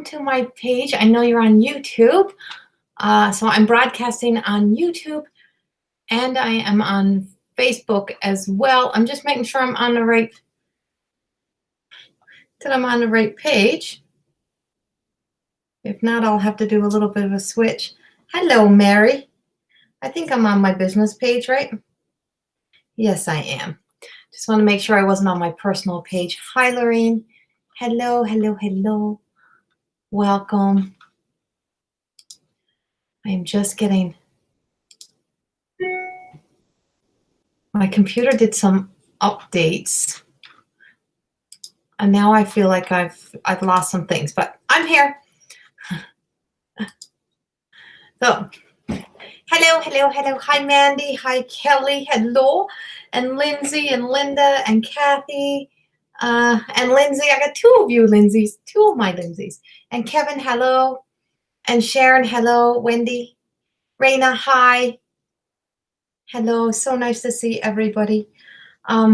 welcome to my page. I know you're on YouTube. So I'm broadcasting on YouTube and I am on Facebook as well. I'm just making sure I'm on the right page. If not, I'll have to do a little bit of a switch. Hello, Mary. I think I'm on my business page, right? Yes, I am. Just want to make sure I wasn't on my personal page. Hi, Lorraine. Hello, hello, hello. Welcome. I am just getting, my computer did some updates and now I feel like I've lost some things, but I'm here. So, hello, hello, hello. Hi, Mandy. Hi, Kelly. Hello. And Lindsay and Linda and Kathy and Lindsay. I got two of you, Lindsays, two of my Lindsays. And Kevin, hello. And Sharon, hello. Wendy. Raina, hi. Hello. So nice to see everybody. I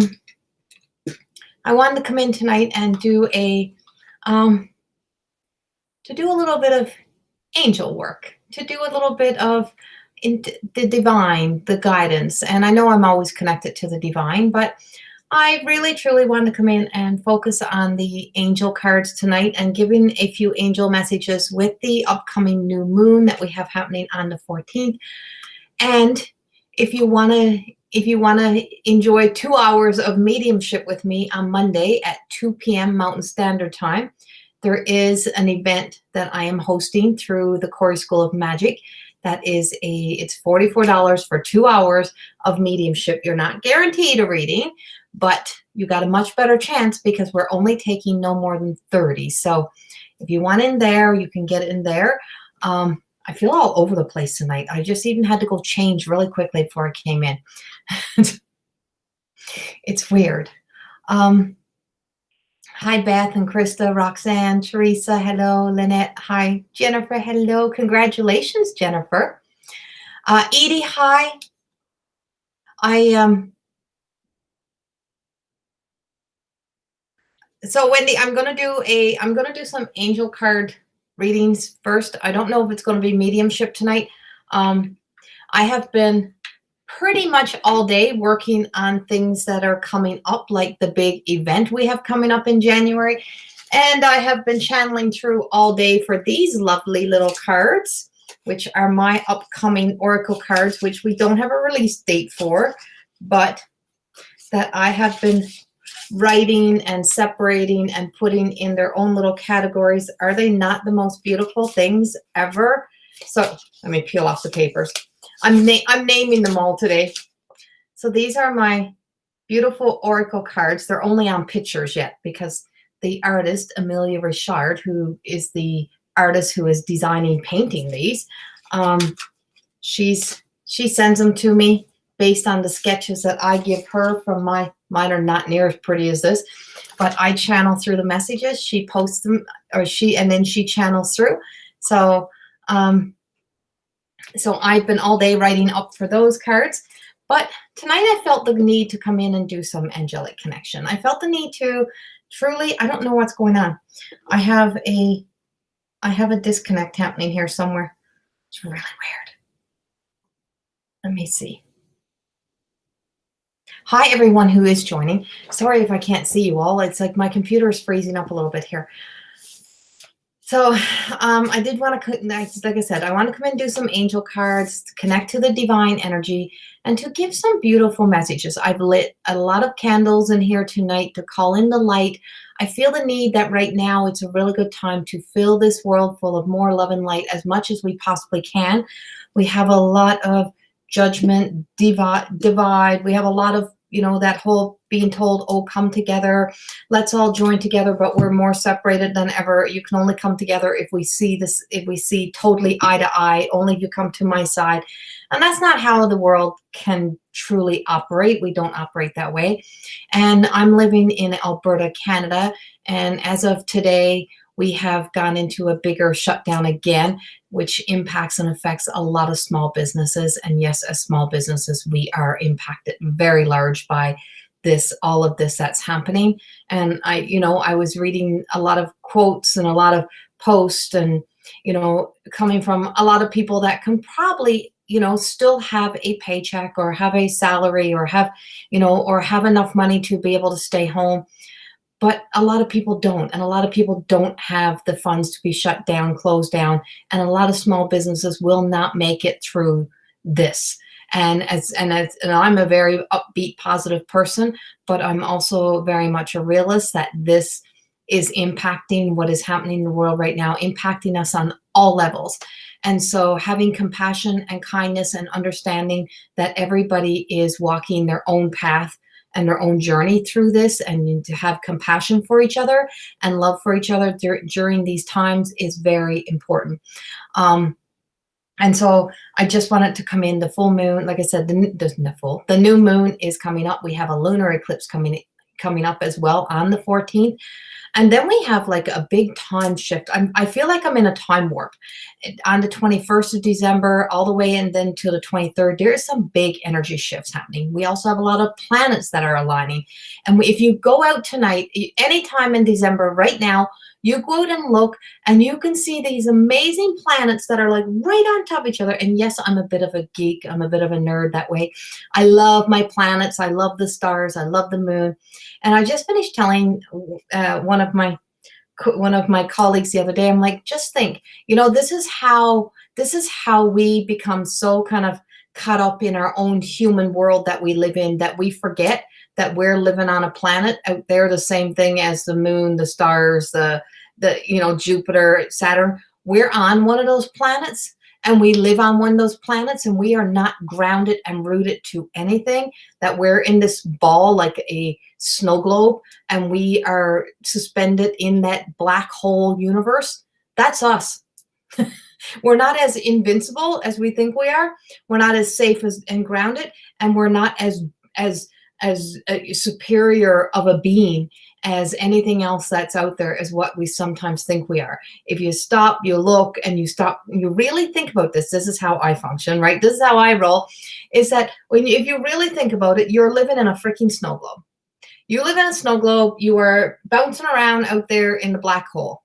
wanted to come in tonight and do a little bit of angel work, to do a little bit of the divine, the guidance. And I know I'm always connected to the divine, but I really truly wanted to come in and focus on the angel cards tonight and giving a few angel messages with the upcoming new moon that we have happening on the 14th. And if you want to enjoy 2 hours of mediumship with me on Monday at 2 p.m. Mountain Standard Time, there is an event that I am hosting through the Corey School of Magic. That is it's $44 for 2 hours of mediumship. You're not guaranteed a reading, but you got a much better chance because we're only taking no more than 30. So if you want in there, you can get in there. I feel all over the place tonight. I just even had to go change really quickly before I came in. It's weird. Hi, Beth and Krista, Roxanne, Teresa, hello, Lynette, hi, Jennifer, hello, congratulations, Jennifer. Edie, hi. So Wendy, I'm gonna do some angel card readings first. I don't know if it's gonna be mediumship tonight. I have been pretty much all day working on things that are coming up, like the big event we have coming up in January. And I have been channeling through all day for these lovely little cards, which are my upcoming oracle cards, which we don't have a release date for, but that I have been writing and separating and putting in their own little categories. Are they not the most beautiful things ever? So let me peel off the papers. I'm naming them all today. So these are my beautiful oracle cards. They're only on pictures yet because the artist, Amelia Richard, who is the artist who is designing, painting these, she sends them to me based on the sketches that I give her from mine are not near as pretty as this, but I channel through the messages. She posts them, and then she channels through. So, so I've been all day writing up for those cards, but tonight I felt the need to come in and do some angelic connection. I felt the need to truly, I don't know what's going on. I have a disconnect happening here somewhere. It's really weird. Let me see. Hi, everyone who is joining. Sorry if I can't see you all. It's like my computer is freezing up a little bit here. So I did want to, like I said, I want to come and do some angel cards, to connect to the divine energy, and to give some beautiful messages. I've lit a lot of candles in here tonight to call in the light. I feel the need that right now it's a really good time to fill this world full of more love and light as much as we possibly can. We have a lot of judgment, divide. We have a lot of, that whole being told, oh, come together, let's all join together, but we're more separated than ever. You can only come together if we see this, if we see totally eye to eye, only if you come to my side. And that's not how the world can truly operate. We don't operate that way. And I'm living in Alberta, Canada. And as of today, we have gone into a bigger shutdown again, which impacts and affects a lot of small businesses. And yes, as small businesses, we are impacted very large by this, all of this that's happening. And I was reading a lot of quotes and a lot of post, and coming from a lot of people that can probably still have a paycheck or have a salary or have enough money to be able to stay home. But a lot of people don't, and a lot of people don't have the funds to be shut down, closed down, and a lot of small businesses will not make it through this. And I'm a very upbeat, positive person, but I'm also very much a realist that this is impacting what is happening in the world right now, impacting us on all levels. And so having compassion and kindness and understanding that everybody is walking their own path and their own journey through this, and to have compassion for each other and love for each other during these times is very important. And so I just wanted to come in. The full moon, like I said, the new moon is coming up. We have a lunar eclipse coming up as well on the 14th. And then we have like a big time shift. I feel like I'm in a time warp. On the 21st of December, all the way and then to the 23rd, there is some big energy shifts happening. We also have a lot of planets that are aligning. And if you go out tonight, anytime in December, right now, you go out and look, and you can see these amazing planets that are like right on top of each other. And yes, I'm a bit of a geek. I'm a bit of a nerd that way. I love my planets. I love the stars. I love the moon. And I just finished telling one of my colleagues the other day, I'm like, just think, this is how we become so kind of caught up in our own human world that we live in, that we forget that we're living on a planet out there, the same thing as the moon, the stars, the Jupiter, Saturn. We're on one of those planets, and we live on one of those planets, and we are not grounded and rooted to anything, that we're in this ball like a snow globe, and we are suspended in that black hole universe. That's us. We're not as invincible as we think we are. We're not as safe and grounded, and we're not as superior of a being as anything else that's out there as what we sometimes think we are. If you stop, you look, and you really think about this is how I function, right? This is how I roll, is that if you really think about it, you're living in a freaking snow globe. You live in a snow globe. You are bouncing around out there in the black hole.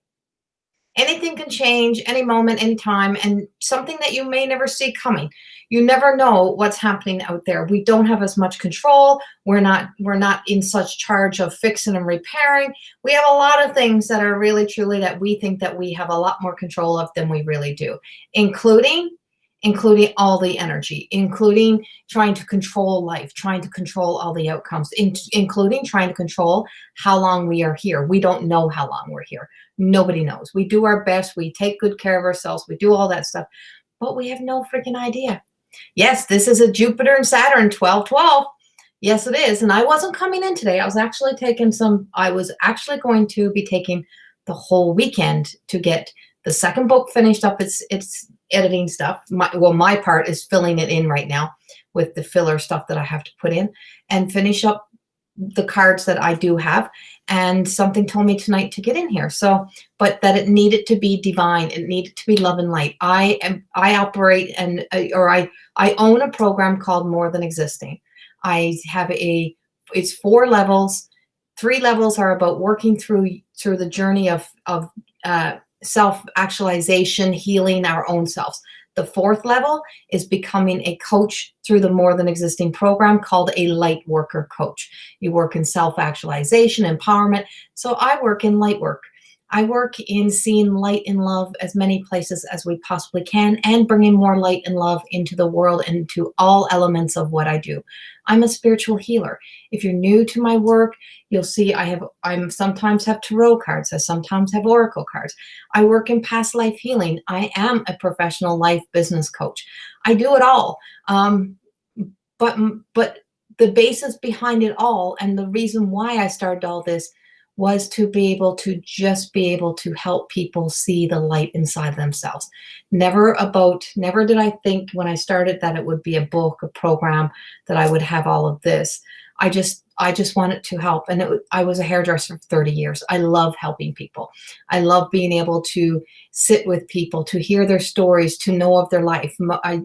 Anything can change any moment, any time, and something that you may never see coming. You never know what's happening out there. We don't have as much control. We're not in such charge of fixing and repairing. We have a lot of things that are really, truly, that we think that we have a lot more control of than we really do, including all the energy, including trying to control life, trying to control all the outcomes, including trying to control how long we are here. We don't know how long we're here. Nobody knows. We do our best. We take good care of ourselves. We do all that stuff, but we have no freaking idea. Yes, this is a Jupiter and Saturn 12-12. Yes, it is. And I wasn't coming in today. I was actually going to be taking the whole weekend to get the second book finished up. It's editing stuff. My part is filling it in right now with the filler stuff that I have to put in, and finish up the cards that I do have. And something told me tonight to get in here. So, but that it needed to be divine. It needed to be love and light. I operate I own a program called More Than Existing. It's 4 levels. 3 levels are about working through the journey of self-actualization, healing our own selves. The 4th level is becoming a coach through the More Than Existing program called a light worker coach. You work in self-actualization, empowerment. So I work in light work. I work in seeing light and love as many places as we possibly can, and bringing more light and love into the world and into all elements of what I do. I'm a spiritual healer. If you're new to my work, you'll see I sometimes have tarot cards. I sometimes have oracle cards. I work in past life healing. I am a professional life business coach. I do it all. But the basis behind it all, and the reason why I started all this, was to be able to help people see the light inside themselves. Never did I think when I started that it would be a book, a program, that I would have all of this. I just wanted to help. And I was a hairdresser for 30 years. I love helping people. I love being able to sit with people, to hear their stories, to know of their life.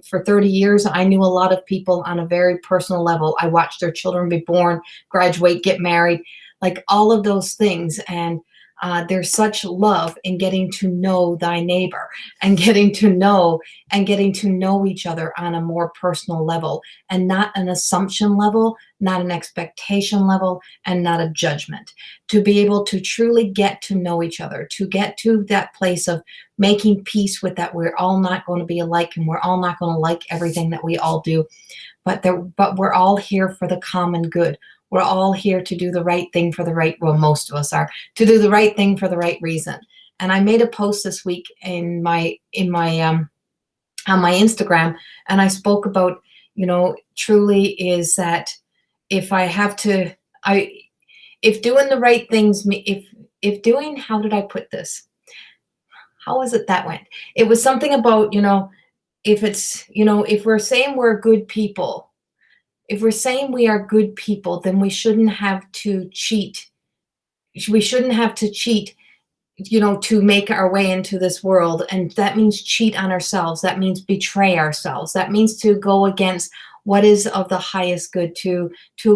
For 30 years, I knew a lot of people on a very personal level. I watched their children be born, graduate, get married, like all of those things. And There's such love in getting to know thy neighbor and getting to know each other on a more personal level, and not an assumption level, not an expectation level, and not a judgment. To be able to truly get to know each other, to get to that place of making peace with that we're all not going to be alike, and we're all not going to like everything that we all do, but we're all here for the common good. We're all here to do the right thing for the right, well, most of us are, to do the right thing for the right reason. And I made a post this week on my Instagram, and I spoke about, truly is that if I have to, if doing the right things, if doing, how did I put this? How is it that went? It was something about, if it's, if we're saying we're good people, if we're saying we are good people, then we shouldn't have to cheat. We shouldn't have to cheat, to make our way into this world. And that means cheat on ourselves. That means betray ourselves. That means to go against what is of the highest good, to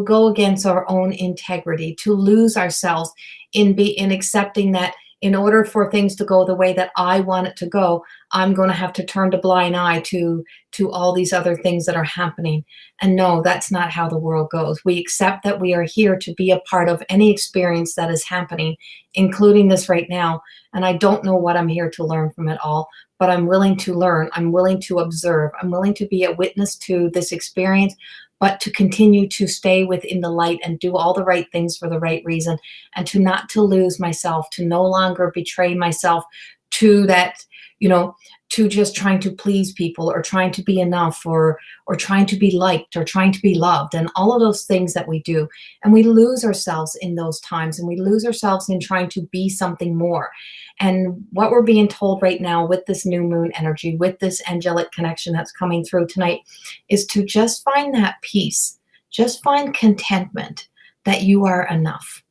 go against our own integrity, to lose ourselves in accepting that in order for things to go the way that I want it to go, I'm going to have to turn a blind eye to all these other things that are happening. And no, that's not how the world goes. We accept that we are here to be a part of any experience that is happening, including this right now. And I don't know what I'm here to learn from it all, but I'm willing to learn. I'm willing to observe. I'm willing to be a witness to this experience, but to continue to stay within the light and do all the right things for the right reason, and to not to lose myself, to no longer betray myself to that, to just trying to please people, or trying to be enough, or trying to be liked, or trying to be loved, and all of those things that we do. And we lose ourselves in those times, and we lose ourselves in trying to be something more. And what we're being told right now with this new moon energy, with this angelic connection that's coming through tonight, is to just find that peace, just find contentment that you are enough.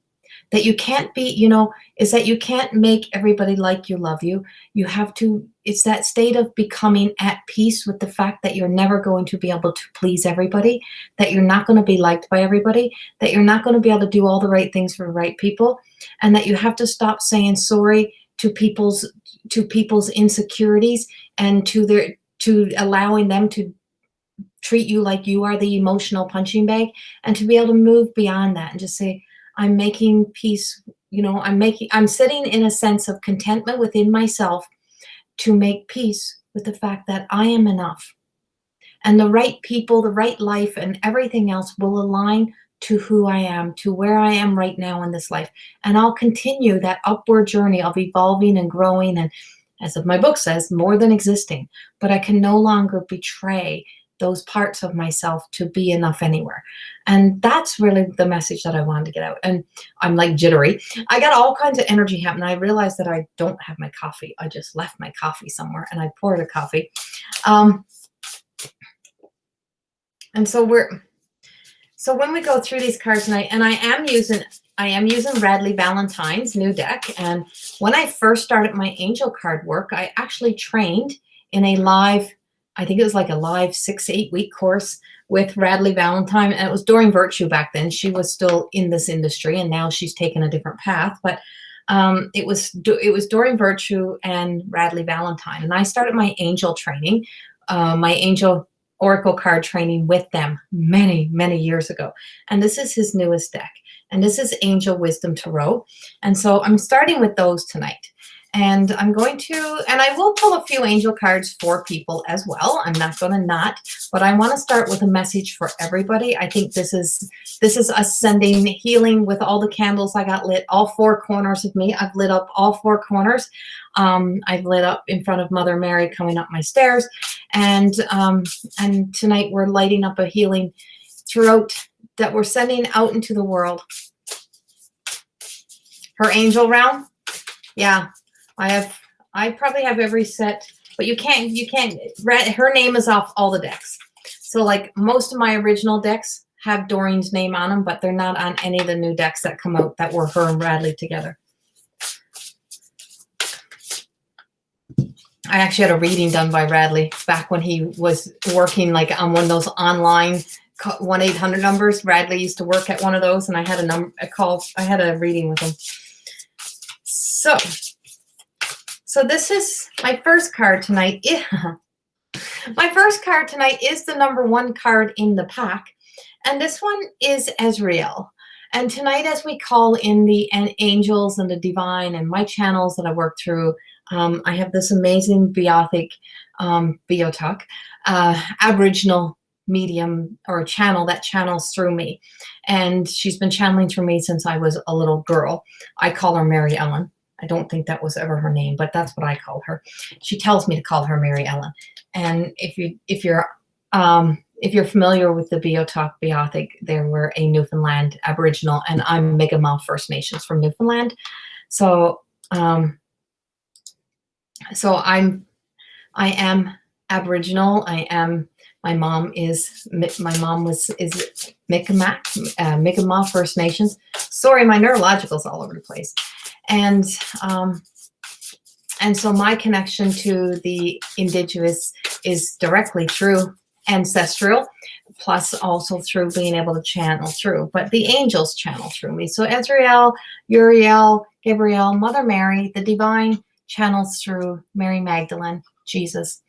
That you can't be, is that you can't make everybody like you, love you. You have to, it's that state of becoming at peace with the fact that you're never going to be able to please everybody, that you're not going to be liked by everybody, that you're not going to be able to do all the right things for the right people, and that you have to stop saying sorry to people's insecurities, and to allowing them to treat you like you are the emotional punching bag, and to be able to move beyond that and just say, I'm making peace, I'm sitting in a sense of contentment within myself to make peace with the fact that I am enough. And the right people, the right life, and everything else will align to who I am, to where I am right now in this life. And I'll continue that upward journey of evolving and growing, and, as my book says, more than existing. But I can no longer betray those parts of myself to be enough anywhere. And that's really the message that I wanted to get out. And I'm like jittery. I got all kinds of energy happening. I realized that I don't have my coffee. I just left my coffee somewhere, and I poured a coffee. And so when we go through these cards tonight, and I am using Radleigh Valentine's new deck. And when I first started my angel card work, I actually trained in a live, I think it was like a live 6-8 week course with Radleigh Valentine. And it was Doreen Virtue back then. She was still in this industry, and now she's taken a different path. But it was Doreen Virtue and Radleigh Valentine. And I started my angel training, my angel oracle card training with them many, many years ago. And this is his newest deck. And this is Angel Wisdom Tarot. And so I'm starting with those tonight. And I'm going to, and I will pull a few angel cards for people as well. I'm not going to not, but I want to start with a message for everybody. I think this is us sending healing with all the candles I got lit, all four corners of me. I've lit up all four corners. I've lit up in front of Mother Mary coming up my stairs. And tonight we're lighting up a healing throughout that we're sending out into the world. Her angel realm. Yeah. I probably have every set, but you can't, her name is off all the decks. So like most of my original decks have Doreen's name on them, but they're not on any of the new decks that come out that were her and Radleigh together. I actually had a reading done by Radleigh back when he was working like on one of those online 1-800 numbers. Radleigh used to work at one of those, and I had a reading with him. So this is my first card tonight. My first card tonight is the number 1 card in the pack, and this one is Azrael. And tonight, as we call in the angels and the divine and my channels that I work through, I have this amazing Beothic, Beotok, Aboriginal medium or channel that channels through me. And she's been channeling through me since I was a little girl. I call her Mary Ellen. I don't think that was ever her name, but that's what I call her. She tells me to call her Mary Ellen. And if you're familiar with the Beotok Beothic, they were a Newfoundland Aboriginal, and I'm Mi'kmaq First Nations from Newfoundland. So I am Aboriginal. My mom is Mi'kmaq First Nations. Sorry, my neurological's all over the place. And so my connection to the Indigenous is directly through ancestral, plus also through being able to channel through. But the angels channel through me. So Azrael, Uriel, Gabriel, Mother Mary, the divine channels through Mary Magdalene, Jesus.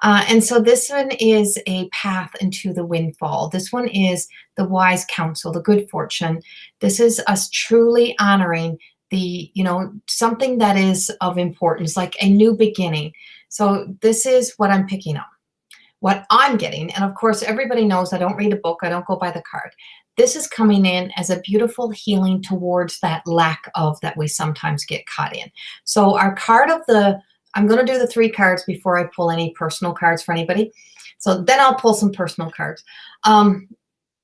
And so this one is a path into the windfall. This one is the wise counsel, the good fortune. This is us truly honoring the, something that is of importance, like a new beginning. So this is what I'm picking up, what I'm getting. And of course, everybody knows I don't read a book. I don't go by the card. This is coming in as a beautiful healing towards that lack of that we sometimes get caught in. So our card of I'm going to do the 3 cards before I pull any personal cards for anybody. So then I'll pull some personal cards. And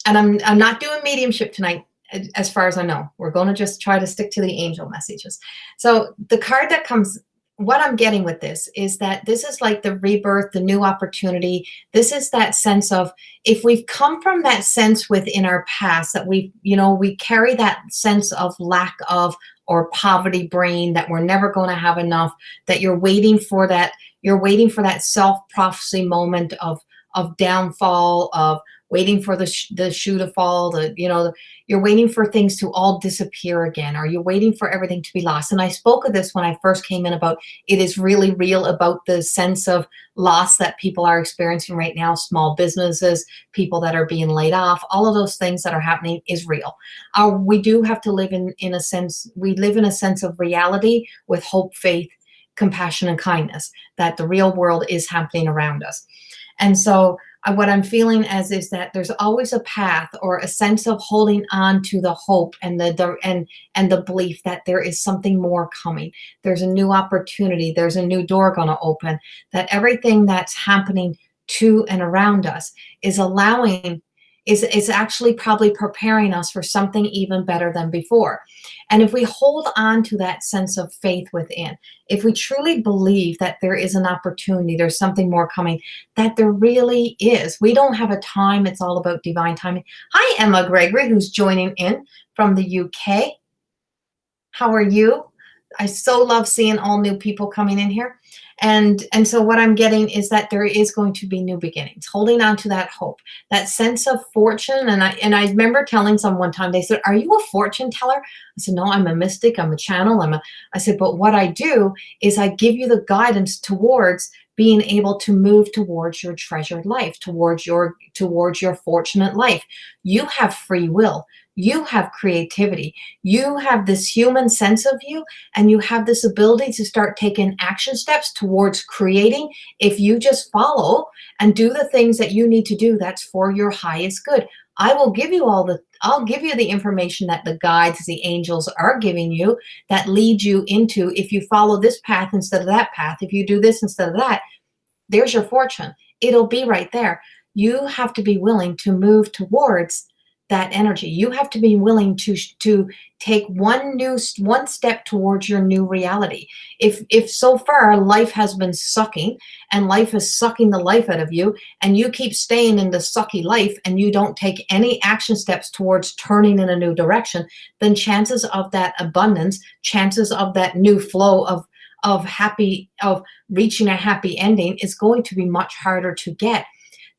I'm not doing mediumship tonight, as far as I know. We're going to just try to stick to the angel messages. So the card that comes, what I'm getting with this is that this is like the rebirth, the new opportunity. This is that sense of, if we've come from that sense within our past that we carry that sense of lack of, or poverty brain, that we're never going to have enough, that you're waiting for that self-prophecy moment of downfall, of waiting for the shoe to fall, you're waiting for things to all disappear again, or you're waiting for everything to be lost. And I spoke of this when I first came in about it is really real, about the sense of loss that people are experiencing right now, small businesses, people that are being laid off, all of those things that are happening is real. We do have to live in a sense of reality with hope, faith, compassion, and kindness, that the real world is happening around us. And so what I'm feeling is that there's always a path or a sense of holding on to the hope and the belief that there is something more coming. There's a new opportunity. There's a new door going to open, that everything that's happening to and around us is actually probably preparing us for something even better than before. And if we hold on to that sense of faith within, if we truly believe that there is an opportunity, there's something more coming, that there really is. We don't have a time. It's all about divine timing. Hi, Emma Gregory, who's joining in from the UK. How are you? I so love seeing all new people coming in here. And so what I'm getting is that there is going to be new beginnings, holding on to that hope, that sense of fortune. And I remember telling someone one time, they said, "Are you a fortune teller?" I said, "No, I'm a mystic. I'm a channel. I said, "But what I do is I give you the guidance towards being able to move towards your treasured life, towards your fortunate life. You have free will. You have creativity. You have this human sense of you, and you have this ability to start taking action steps towards creating. If you just follow and do the things that you need to do, that's for your highest good. I'll give you the information that the guides, the angels are giving you, that lead you into, if you follow this path instead of that path, if you do this instead of that, there's your fortune. It'll be right there. You have to be willing to move towards that energy. You have to be willing to take one step towards your new reality. If so far life has been sucking, and life is sucking the life out of you, and you keep staying in the sucky life, and you don't take any action steps towards turning in a new direction, then chances of that abundance, chances of that new flow of reaching a happy ending is going to be much harder to get.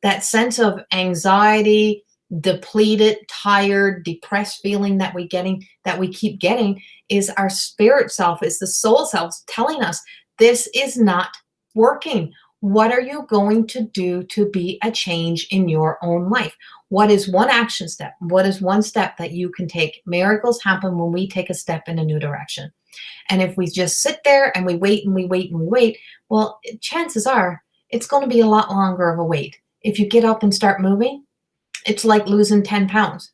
That sense of anxiety, depleted, tired, depressed feeling that we keep getting is our spirit self, is the soul self telling us this is not working. What are you going to do to be a change in your own life? What is one action step? What is one step that you can take? Miracles happen when we take a step in a new direction. And if we just sit there and we wait and we wait and we wait, well, chances are it's going to be a lot longer of a wait. If you get up and start moving, it's like losing 10 pounds.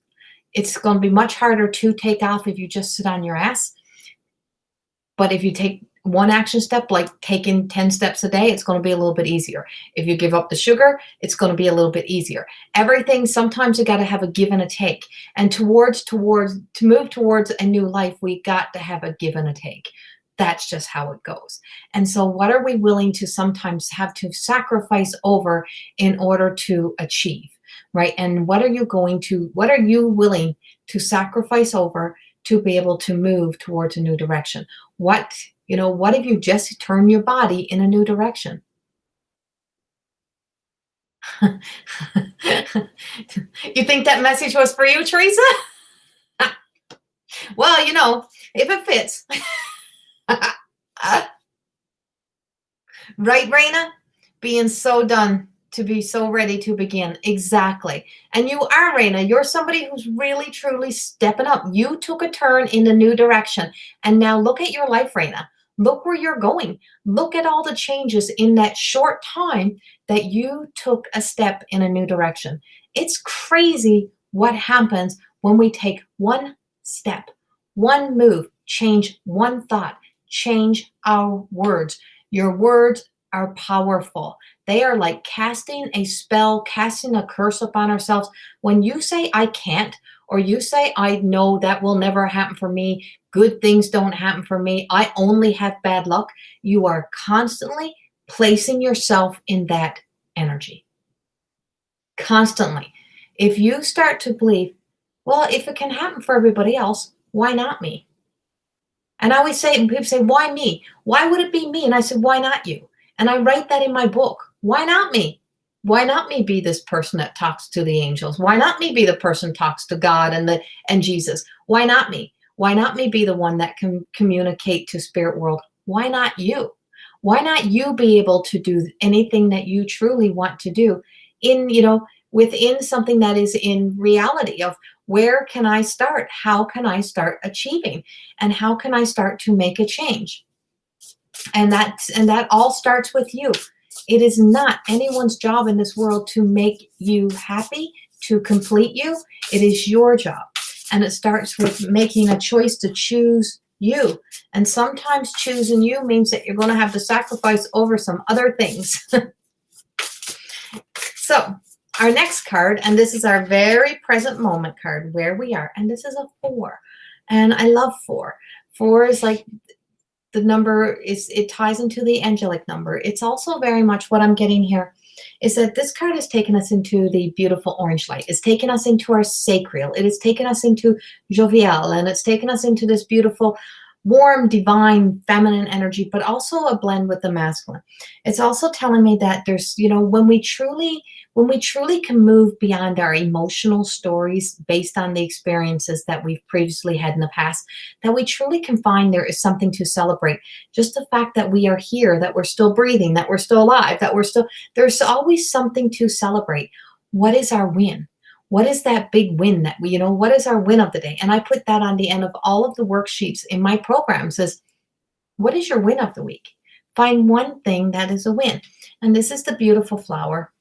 It's going to be much harder to take off if you just sit on your ass. But if you take one action step, like taking 10 steps a day, it's going to be a little bit easier. If you give up the sugar, it's going to be a little bit easier. Everything, sometimes you got to have a give and a take. And to move towards a new life, we got to have a give and a take. That's just how it goes. And so what are we willing to sometimes have to sacrifice over in order to achieve, right? And what are you willing to sacrifice over to be able to move towards a new direction? What if you just turn your body in a new direction? You think that message was for you, Teresa? Well, if it fits. Right, Raina? Being so done to be so ready to begin. Exactly. And you are, Raina. You're somebody who's really, truly stepping up. You took a turn in a new direction. And now look at your life, Raina. Look where you're going. Look at all the changes in that short time that you took a step in a new direction. It's crazy what happens when we take one step, one move, change one thought, change our words. Your words are powerful. They are like casting a spell, casting a curse upon ourselves. When you say, I can't, or you say, I know that will never happen for me, good things don't happen for me, I only have bad luck, you are constantly placing yourself in that energy. Constantly. If you start to believe, well, if it can happen for everybody else, why not me? And I always say, and people say, why me? Why would it be me? And I said, why not you? And I write that in my book. Why not me? Why not me be this person that talks to the angels? Why not me be the person talks to God and Jesus? Why not me? Why not me be the one that can communicate to spirit world? Why not you? Why not you be able to do anything that you truly want to do within something that is in reality of where can I start? How can I start achieving? And how can I start to make a change? And that all starts with you. It is not anyone's job in this world to make you happy, to complete you. It is your job. And it starts with making a choice to choose you. And sometimes choosing you means that you're going to have to sacrifice over some other things. So our next card, and this is our very present moment card, where we are. And this is a 4. And I love 4. 4 is like the number it ties into the angelic number. It's also very much what I'm getting here is that this card has taken us into the beautiful orange light. It's taken us into our sacral. It has taken us into jovial, and it's taken us into this beautiful, warm, divine, feminine energy, but also a blend with the masculine. It's also telling me that there's, when we truly can move beyond our emotional stories based on the experiences that we've previously had in the past, that we truly can find there is something to celebrate. Just the fact that we are here, that we're still breathing, that we're still alive, there's always something to celebrate. What is our win? What is that big win that what is our win of the day? And I put that on the end of all of the worksheets in my programs is, what is your win of the week? Find one thing that is a win. And this is the beautiful flower.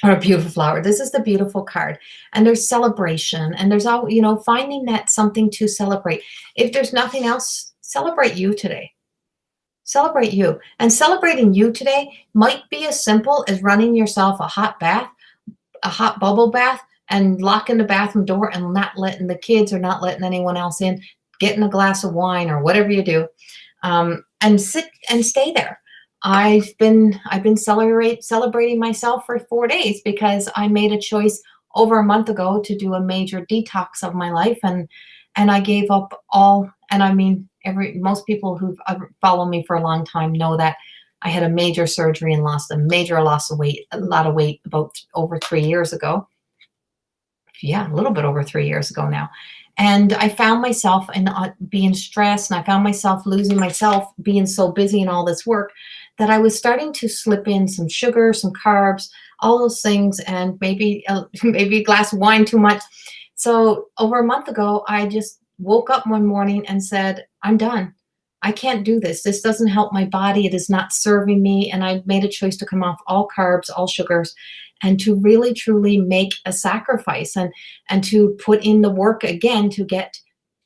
Or a beautiful flower. This is the beautiful card. And there's celebration. And there's all, finding that something to celebrate. If there's nothing else, celebrate you today. Celebrate you. And celebrating you today might be as simple as running yourself a hot bath, a hot bubble bath, and locking the bathroom door and not letting the kids or not letting anyone else in, getting a glass of wine or whatever you do, and sit and stay there. I've been celebrating myself for 4 days because I made a choice over a month ago to do a major detox of my life, and I gave up all. And I mean, most people who follow me for a long time know that I had a major surgery and lost a lot of weight about over 3 years ago. yeah, a little bit over 3 years ago now. And I found myself and being stressed, and I found myself losing myself, being so busy in all this work, that I was starting to slip in some sugar, some carbs, all those things, and maybe maybe a glass of wine too much. So over a month ago, I just woke up one morning and said, I'm done. I can't do this. This doesn't help my body. It is not serving me. And I made a choice to come off all carbs, all sugars, and to really truly make a sacrifice, and to put in the work again to get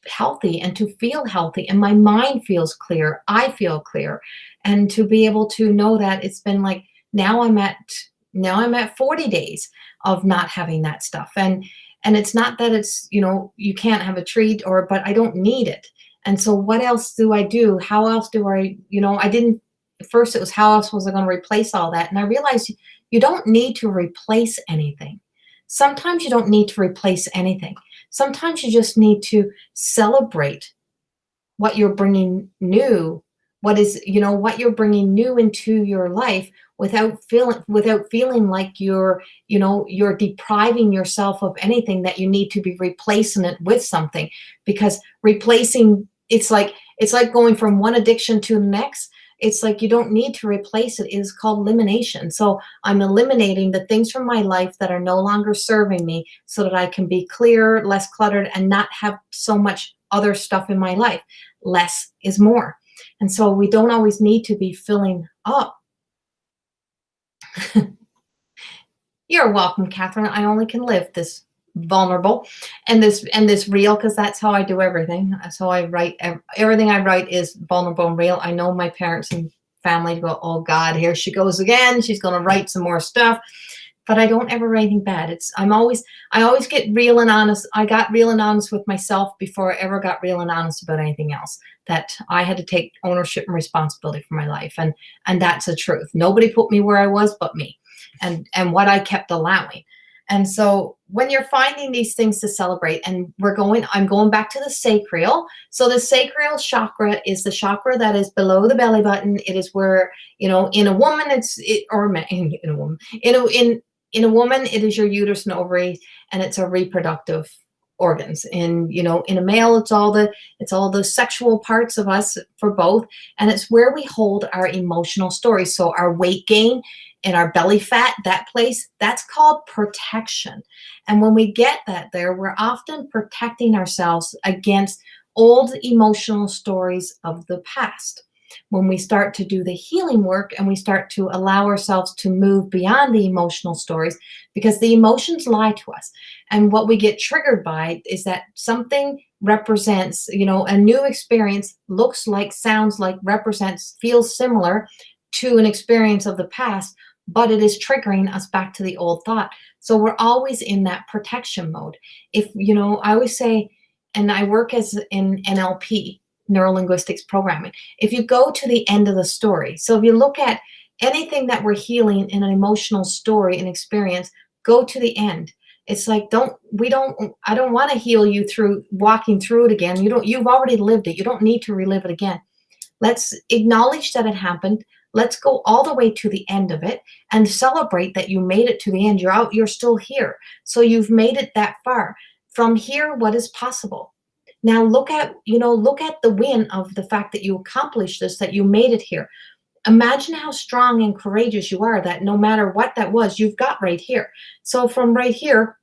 healthy and to feel healthy. And my mind feels clear. I feel clear. And to be able to know that it's been like, now I'm at 40 days of not having that stuff. And it's not that it's, you can't have a treat, but I don't need it. And so what else do I do? How else do I didn't, at first it was, how else was I going to replace all that? And I realized you don't need to replace anything. Sometimes you don't need to replace anything. Sometimes you just need to celebrate what you're bringing new, what you're bringing new into your life, without feeling like you're depriving yourself of anything, that you need to be replacing it with something. Because replacing, it's like going from one addiction to the next. It's like you don't need to replace it. It is called elimination. So I'm eliminating the things from my life that are no longer serving me, so that I can be clear, less cluttered, and not have so much other stuff in my life. Less is more. And so we don't always need to be filling up. You're welcome, Catherine. I only can live this vulnerable and this real, because that's how I do everything. So I write, everything I write is vulnerable and real. I know my parents and family go, oh God, here she goes again. She's going to write some more stuff. But I don't ever write anything bad. I always get real and honest. I got real and honest with myself before I ever got real and honest about anything else. That I had to take ownership and responsibility for my life. And that's the truth. Nobody put me where I was but me, and what I kept allowing. And so when you're finding these things to celebrate, and I'm going back to the sacral. So the sacral chakra is the chakra that is below the belly button. It is where, in a woman, in a woman, it is your uterus and ovaries, and it's a reproductive organs. In a male, it's all the sexual parts of us for both. And it's where we hold our emotional stories. So our weight gain and our belly fat, that place, that's called protection. And when we get that there, we're often protecting ourselves against old emotional stories of the past. When we start to do the healing work and we start to allow ourselves to move beyond the emotional stories, because the emotions lie to us. And what we get triggered by is that something represents, a new experience, looks like, sounds like, represents, feels similar to an experience of the past, but it is triggering us back to the old thought. So we're always in that protection mode. If, I always say, and I work as in NLP, neuro-linguistics programming. If you go to the end of the story, so if you look at anything that we're healing in an emotional story and experience, go to the end. It's like, I don't want to heal you through walking through it again. You've already lived it. You don't need to relive it again. Let's acknowledge that it happened. Let's go all the way to the end of it and celebrate that you made it to the end. You're still here. So you've made it that far. From here, what is possible? Now look at the win of the fact that you accomplished this, that you made it here. Imagine how strong and courageous you are, that no matter what that was, you've got right here. So from right here,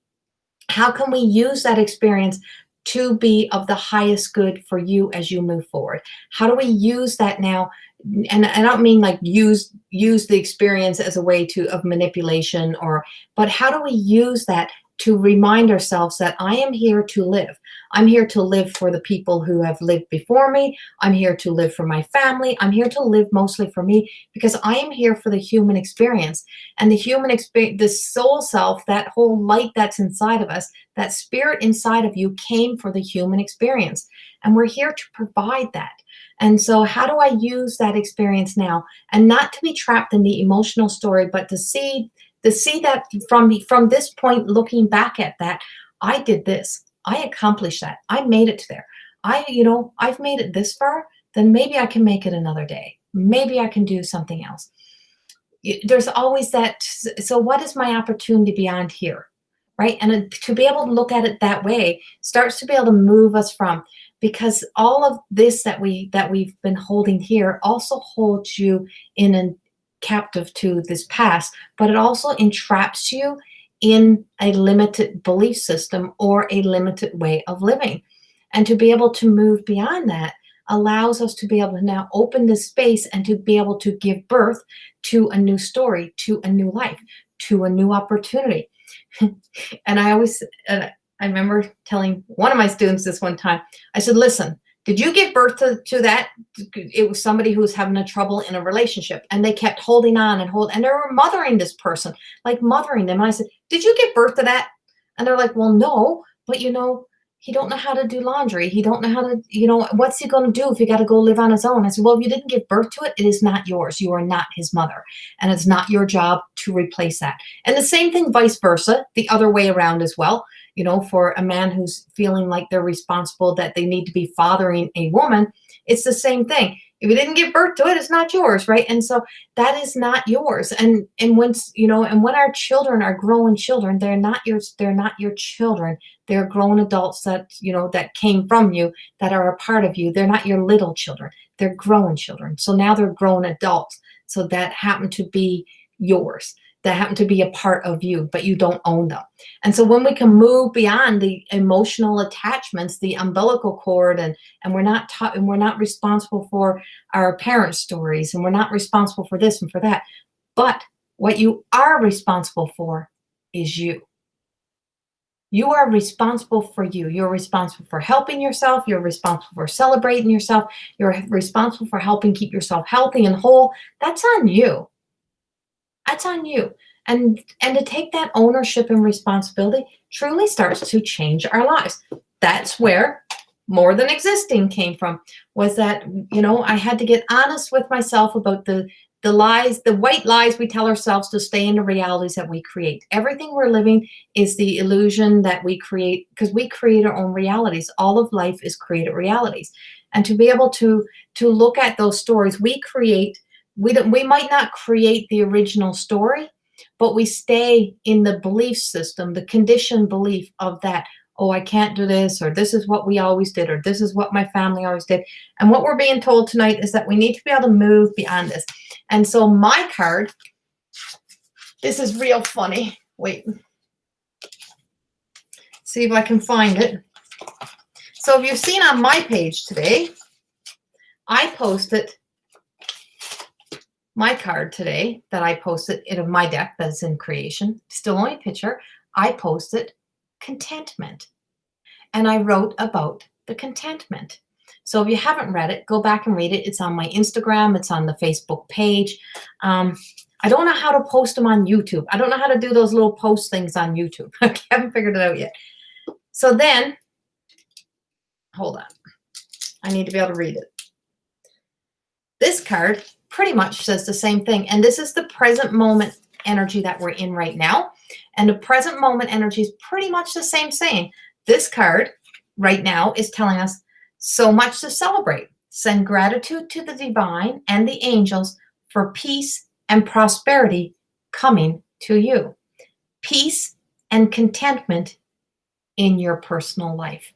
how can we use that experience to be of the highest good for you as you move forward? How do we use that now? And I don't mean like use the experience as a way of manipulation, but how do we use that to remind ourselves that I am here to live. I'm here to live for the people who have lived before me. I'm here to live for my family. I'm here to live mostly for me, because I am here for the human experience. And the human experience, the soul self, that whole light that's inside of us, that spirit inside of you came for the human experience. And we're here to provide that. And so how do I use that experience now? And not to be trapped in the emotional story, but to see that from this point, looking back at that, I did this. I accomplished that. I made it to there. I've made it this far, then maybe I can make it another day. Maybe I can do something else. There's always that. So what is my opportunity beyond here? right? And to be able to look at it that way starts to be able to move us from, because all of this that we've been holding here also holds you in a captive to this past, but it also entraps you in a limited belief system or a limited way of living. And to be able to move beyond that allows us to be able to now open this space and to be able to give birth to a new story, to a new life, to a new opportunity. And I remember telling one of my students this one time. I said, listen, did you give birth to that? It was somebody who was having a trouble in a relationship, and they kept holding on and they were mothering this person, like mothering them. And I said, did you give birth to that? And they're like, well, no, but he don't know how to do laundry. He don't know how to, what's he going to do if he got to go live on his own? I said, well, if you didn't give birth to it, it is not yours. You are not his mother. And it's not your job to replace that. And the same thing, vice versa, the other way around as well. For a man who's feeling like they're responsible, that they need to be fathering a woman, it's the same thing. If you didn't give birth to it, it's not yours, right? And so that is not yours. And when our children are growing children, they're not yours. They're not your children. They're grown adults that that came from you, that are a part of you. They're not your little children. They're grown children. So now they're grown adults. So that happen to be yours. That happen to be a part of you, but you don't own them. And so when we can move beyond the emotional attachments, the umbilical cord, and we're not responsible for our parents' stories, and we're not responsible for this and for that. But what you are responsible for is you. You are responsible for you. You're responsible for helping yourself. You're responsible for celebrating yourself. You're responsible for helping keep yourself healthy and whole. That's on you. That's on you. And to take that ownership and responsibility truly starts to change our lives. That's where More Than Existing came from, was that, I had to get honest with myself about the lies, the white lies we tell ourselves to stay in the realities that we create. Everything we're living is the illusion that we create, because we create our own realities. All of life is created realities. And to be able to look at those stories we create, we might not create the original story, but we stay in the belief system, the conditioned belief of that, oh, I can't do this, or this is what we always did, or this is what my family always did. And what we're being told tonight is that we need to be able to move beyond this. And so my card, this is real funny. Wait. See if I can find it. So if you've seen on my page today, I posted my card today that I posted in my deck that's in creation, still only a picture. I posted contentment, and I wrote about the contentment. So if you haven't read it, go back and read it. It's on my Instagram. It's on the Facebook page. I don't know how to post them on YouTube. I don't know how to do those little post things on YouTube. I haven't figured it out yet. So then, hold on. I need to be able to read it. This card pretty much says the same thing. And this is the present moment energy that we're in right now. And the present moment energy is pretty much the same saying. This card right now is telling us so much to celebrate. Send gratitude to the divine and the angels for peace and prosperity coming to you. Peace and contentment in your personal life.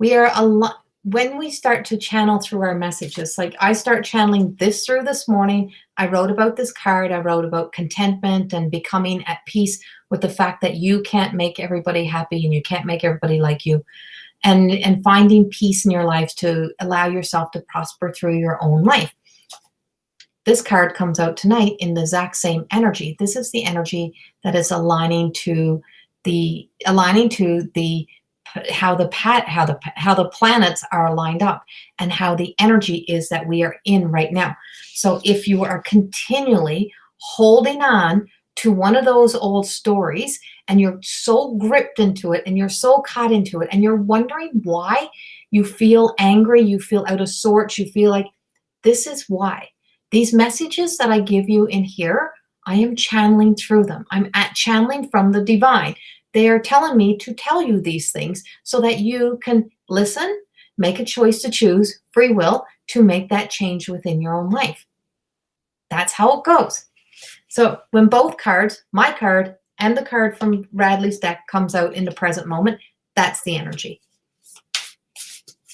We are a lot. When we start to channel through our messages, like I start channeling this through this morning, I wrote about this card. I wrote about contentment and becoming at peace with the fact that you can't make everybody happy and you can't make everybody like you, and finding peace in your life to allow yourself to prosper through your own life. This card comes out tonight in the exact same energy. This is the energy that is aligning to how the planets are lined up, and how the energy is that we are in right now. So if you are continually holding on to one of those old stories, and you're so gripped into it, and you're so caught into it, and you're wondering why you feel angry, you feel out of sorts, you feel like, this is why. These messages that I give you in here, I am channeling through them. I'm channeling from the divine. They are telling me to tell you these things so that you can listen, make a choice to choose, free will, to make that change within your own life. That's how it goes. So when both cards, my card and the card from Radley's deck comes out in the present moment, that's the energy.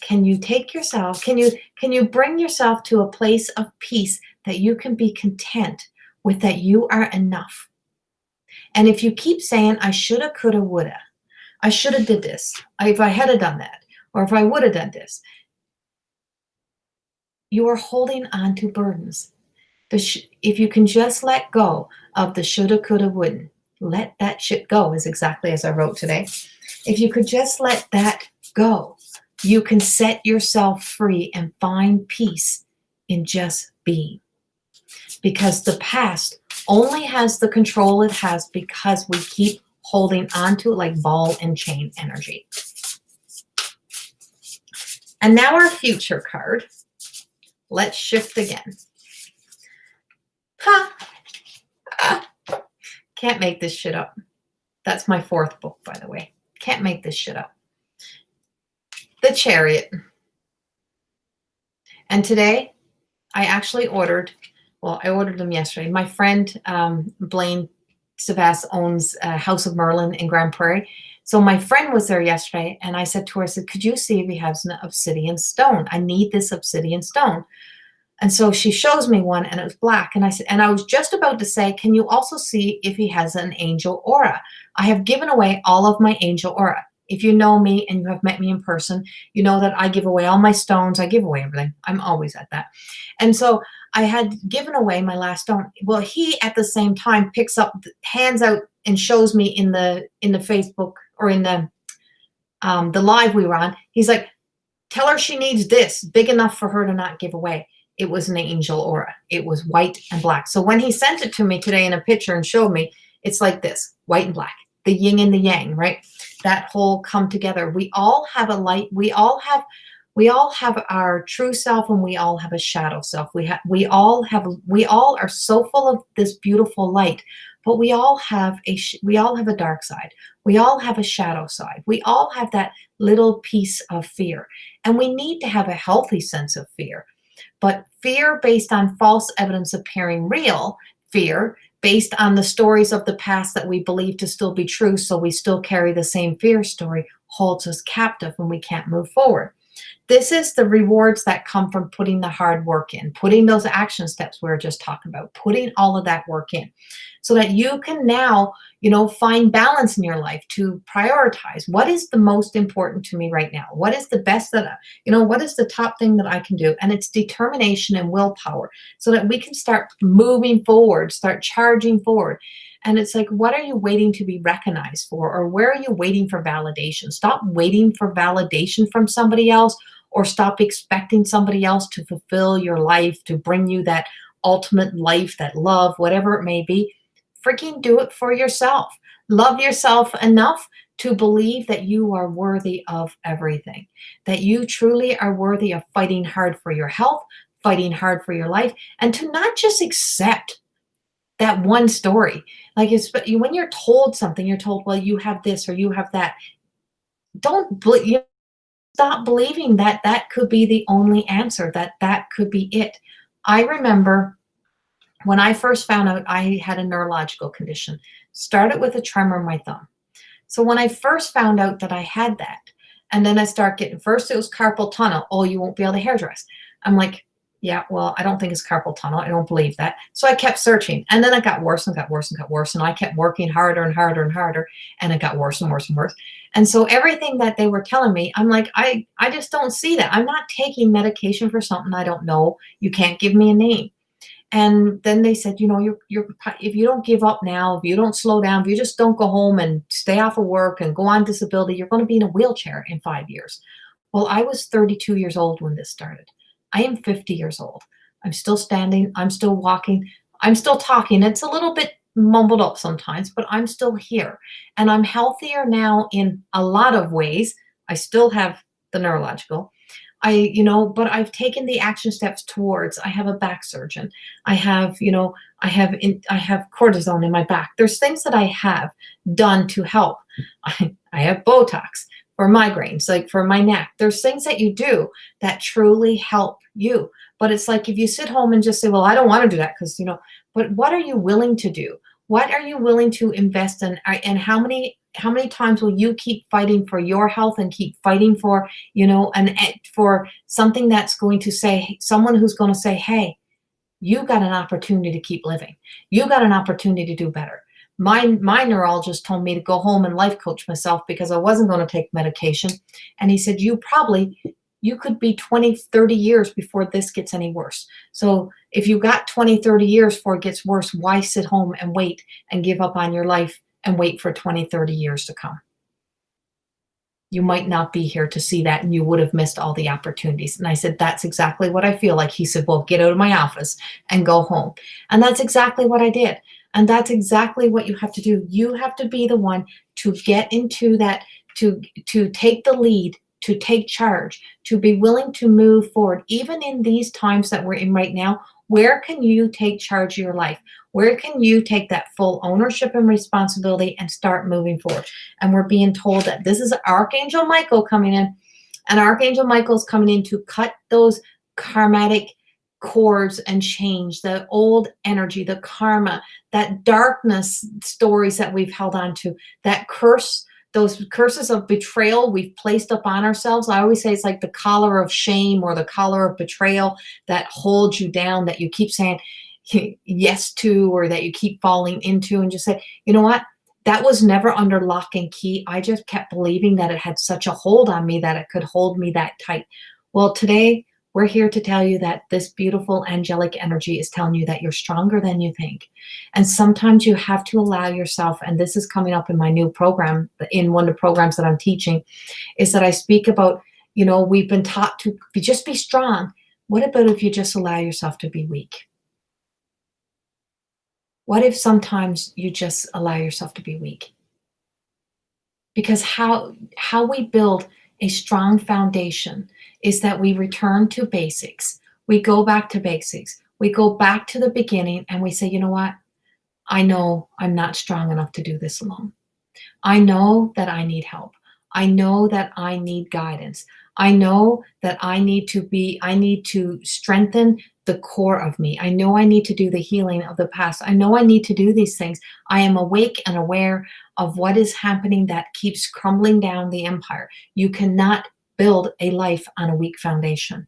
Can you take yourself, can you bring yourself to a place of peace that you can be content with, that you are enough? And if you keep saying, I shoulda, coulda, woulda, I should have did this, if I had done that, or if I would have done this, you are holding on to burdens. If you can just let go of the shoulda, coulda, wouldn't, let that shit go, is exactly as I wrote today. If you could just let that go, you can set yourself free and find peace in just being. Because the past only has the control it has because we keep holding on to it like ball and chain energy. And now our future card. Let's shift again. Can't make this shit up. That's my 4th book, by the way. Can't make this shit up. The Chariot. And today, I actually ordered, well, I ordered them yesterday. My friend, Blaine Savas, owns House of Merlin in Grand Prairie. So my friend was there yesterday, and I said to her, I said, could you see if he has an obsidian stone? I need this obsidian stone. And so she shows me one, and it was black. And I said, and I was just about to say, can you also see if he has an angel aura? I have given away all of my angel aura. If you know me and you have met me in person, you know that I give away all my stones. I give away everything. I'm always at that. And so I had given away my last stone. Well, he at the same time picks up, hands out, and shows me in the Facebook or in the live we were on. He's like, tell her she needs this, big enough for her to not give away. It was an angel aura. It was white and black. So when he sent it to me today in a picture and showed me, it's like this, white and black, the yin and the yang, right? That whole come together. We all have a light. We all have our true self, and we all have a shadow self. We all are so full of this beautiful light, but we all have a dark side. We all have a shadow side. We all have that little piece of fear, and we need to have a healthy sense of fear. But fear based on false evidence appearing real, fear based on the stories of the past that we believe to still be true, so we still carry the same fear story, holds us captive and we can't move forward. This is the rewards that come from putting the hard work in, putting those action steps we were just talking about, putting all of that work in, so that you can now, find balance in your life to prioritize. What is the most important to me right now? What is the best what is the top thing that I can do? And it's determination and willpower, so that we can start moving forward, start charging forward. And it's like, what are you waiting to be recognized for? Or where are you waiting for validation? Stop waiting for validation from somebody else, or stop expecting somebody else to fulfill your life, to bring you that ultimate life, that love, whatever it may be. Freaking do it for yourself. Love yourself enough to believe that you are worthy of everything, that you truly are worthy of fighting hard for your health, fighting hard for your life, and to not just accept that one story. Like, when you're told something, you're told, well, you have this or you have that. Stop believing that that could be the only answer, that could be it. I remember when I first found out I had a neurological condition, started with a tremor in my thumb. So when I first found out that I had that, and then I start getting, first it was carpal tunnel. Oh, you won't be able to hairdress. I'm like, yeah, well, I don't think it's carpal tunnel. I don't believe that. So I kept searching, and then it got worse and got worse and got worse. And I kept working harder and harder and harder, and it got worse and worse and worse. And so everything that they were telling me, I'm like, I just don't see that. I'm not taking medication for something I don't know. You can't give me a name. And then they said, you're if you don't give up now, if you don't slow down, if you just don't go home and stay off of work and go on disability, you're going to be in a wheelchair in 5 years. Well, I was 32 years old when this started. I am 50 years old. I'm still standing. I'm still walking. I'm still talking. It's a little bit mumbled up sometimes, but I'm still here. And I'm healthier now in a lot of ways. I still have the neurological. But I've taken the action steps towards, I have a back surgeon. I have cortisone in my back. There's things that I have done to help. I have Botox for migraines, like for my neck. There's things that you do that truly help you. But it's like, if you sit home and just say, well, I don't want to do that because, but what are you willing to do? What are you willing to invest in? And how many times will you keep fighting for your health and keep fighting for, and for something that's going to say, someone who's going to say, hey, you got an opportunity to keep living. You got an opportunity to do better. My neurologist told me to go home and life coach myself because I wasn't going to take medication. And he said, you could be 20, 30 years before this gets any worse. So if you got 20, 30 years before it gets worse, why sit home and wait and give up on your life and wait for 20, 30 years to come? You might not be here to see that, and you would have missed all the opportunities. And I said, that's exactly what I feel like. He said, well, get out of my office and go home. And that's exactly what I did. And that's exactly what you have to do. You have to be the one to get into that, to take the lead, to take charge, to be willing to move forward. Even in these times that we're in right now, where can you take charge of your life? Where can you take that full ownership and responsibility and start moving forward? And we're being told that this is Archangel Michael coming in, and Archangel Michael's coming in to cut those karmatic cords and change the old energy, the karma, that darkness stories that we've held on to, that curse, those curses of betrayal we've placed upon ourselves. I always say it's like the collar of shame or the collar of betrayal that holds you down, that you keep saying yes to, or that you keep falling into, and just say, you know what? That was never under lock and key. I just kept believing that it had such a hold on me that it could hold me that tight. Well, today we're here to tell you that this beautiful angelic energy is telling you that you're stronger than you think. And sometimes you have to allow yourself, and this is coming up in my new program, in one of the programs that I'm teaching, is that I speak about, we've been taught to just be strong. What about if you just allow yourself to be weak? What if sometimes you just allow yourself to be weak? Because how we build a strong foundation is that we return to basics. We go back to basics. We go back to the beginning and we say, you know what? I know I'm not strong enough to do this alone. I know that I need help. I know that I need guidance. I know that I need to strengthen the core of me. I know I need to do the healing of the past. I know I need to do these things. I am awake and aware of what is happening that keeps crumbling down the empire. You cannot build a life on a weak foundation.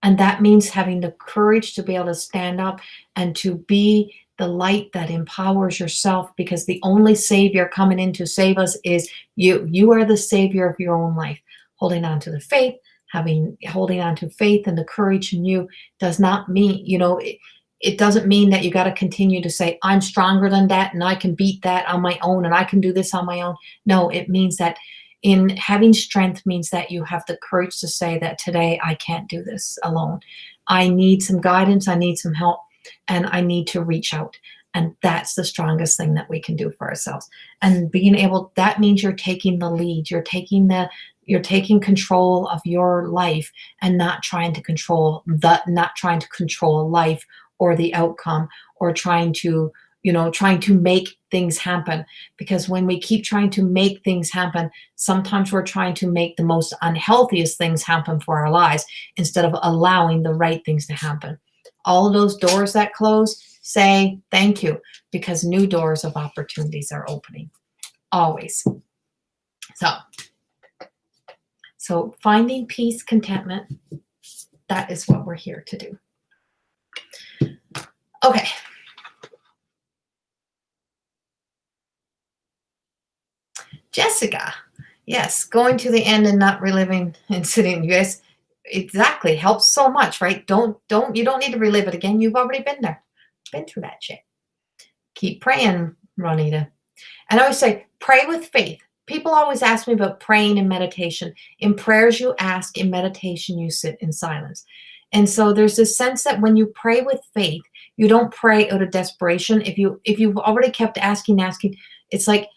And that means having the courage to be able to stand up and to be the light that empowers yourself, because the only savior coming in to save us is you. You are the savior of your own life. Holding on to the faith, holding on to faith and the courage in you does not mean, it doesn't mean that you got to continue to say, I'm stronger than that and I can beat that on my own and I can do this on my own. No, it means that in having strength means that you have the courage to say that today I can't do this alone. I need some guidance. I need some help, and I need to reach out. And that's the strongest thing that we can do for ourselves. And being able, that means you're taking the lead. You're taking control of your life and not trying to control life or the outcome, or trying to make things happen. Because when we keep trying to make things happen, sometimes we're trying to make the most unhealthiest things happen for our lives instead of allowing the right things to happen. All of those doors that close, say thank you, because new doors of opportunities are opening. Always. So finding peace, contentment, that is what we're here to do. Okay. Jessica, yes, going to the end and not reliving and sitting. You guys, exactly, helps so much, right? You don't need to relive it again. You've already been there, been through that shit. Keep praying, Ronita. And I always say, pray with faith. People always ask me about praying and meditation. In prayers you ask, in meditation you sit in silence. And so there's this sense that when you pray with faith, you don't pray out of desperation. If you've already kept asking, it's like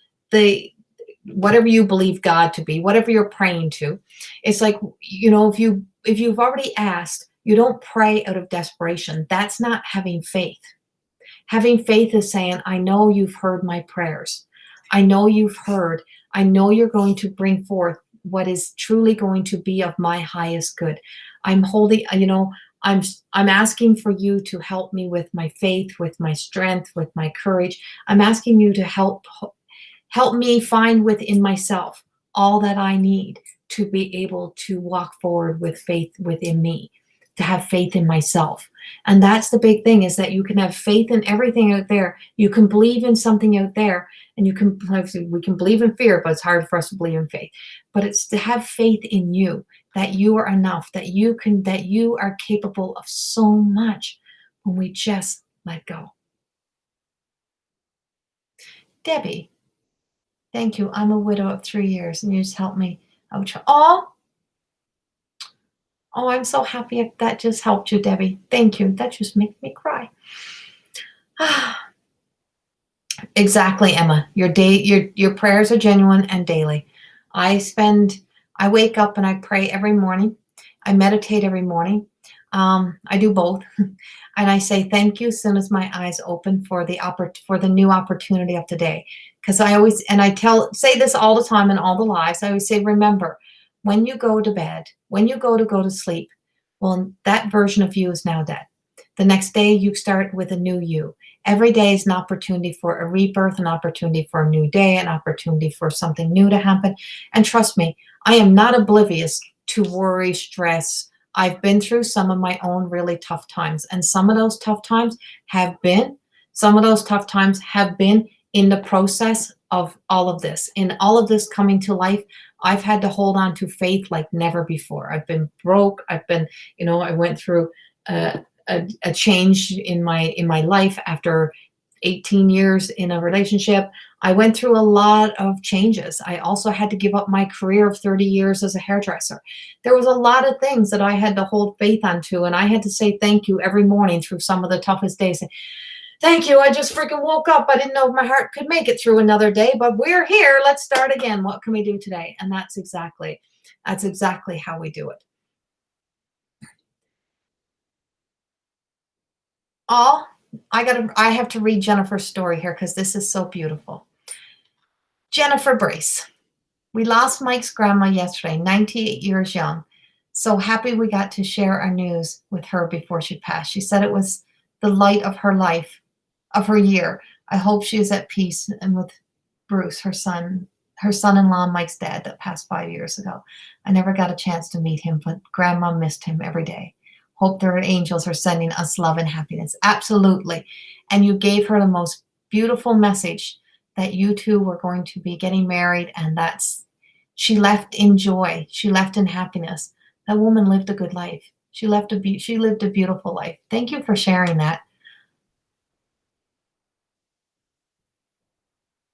whatever you believe God to be, whatever you're praying to, it's like, if you've already asked, you don't pray out of desperation. That's not having faith. Having faith is saying, I know you've heard my prayers. I know you've heard. I know you're going to bring forth what is truly going to be of my highest good. I'm holding, I'm asking for you to help me with my faith, with my strength, with my courage. I'm asking you to help me find within myself all that I need to be able to walk forward with faith within me, to have faith in myself. And that's the big thing, is that you can have faith in everything out there. You can believe in something out there, and we can believe in fear, but it's hard for us to believe in faith. But it's to have faith in you, that you are enough, that you are capable of so much when we just let go. Debbie, thank you. I'm a widow of 3 years, and you just helped me. Oh, I'm so happy that just helped you, Debbie. Thank you. That just makes me cry. Exactly, Emma. Your prayers are genuine and daily. I wake up and I pray every morning. I meditate every morning. I do both. And I say thank you as soon as my eyes open for the new opportunity of the day. Because I say this all the time in all the lives. I always say, remember, when you go to bed, when you go to sleep, well, that version of you is now dead. The next day you start with a new you. Every day is an opportunity for a rebirth, an opportunity for a new day, an opportunity for something new to happen. And trust me, I am not oblivious to worry, stress. I've been through some of my own really tough times, and some of those tough times have been in the process of all of this. In all of this coming to life, I've had to hold on to faith like never before. I've been broke. I went through a change in my life after 18 years in a relationship. I went through a lot of changes. I also had to give up my career of 30 years as a hairdresser. There was a lot of things that I had to hold faith onto, and I had to say thank you every morning through some of the toughest days. Thank you. I just freaking woke up. I didn't know if my heart could make it through another day, but we're here. Let's start again. What can we do today? And that's exactly how we do it. I have to read Jennifer's story here because this is so beautiful. Jennifer Brace. We lost Mike's grandma yesterday, 98 years young. So happy we got to share our news with her before she passed. She said it was the light of her life, of her year. I hope she is at peace and with Bruce, her son-in-law, Mike's dad, that passed 5 years ago. I never got a chance to meet him, but grandma missed him every day. Hope their angels are sending us love and happiness. Absolutely. And you gave her the most beautiful message that you two were going to be getting married, and she left in joy. She left in happiness. That woman lived a good life. She lived a beautiful life. Thank you for sharing that.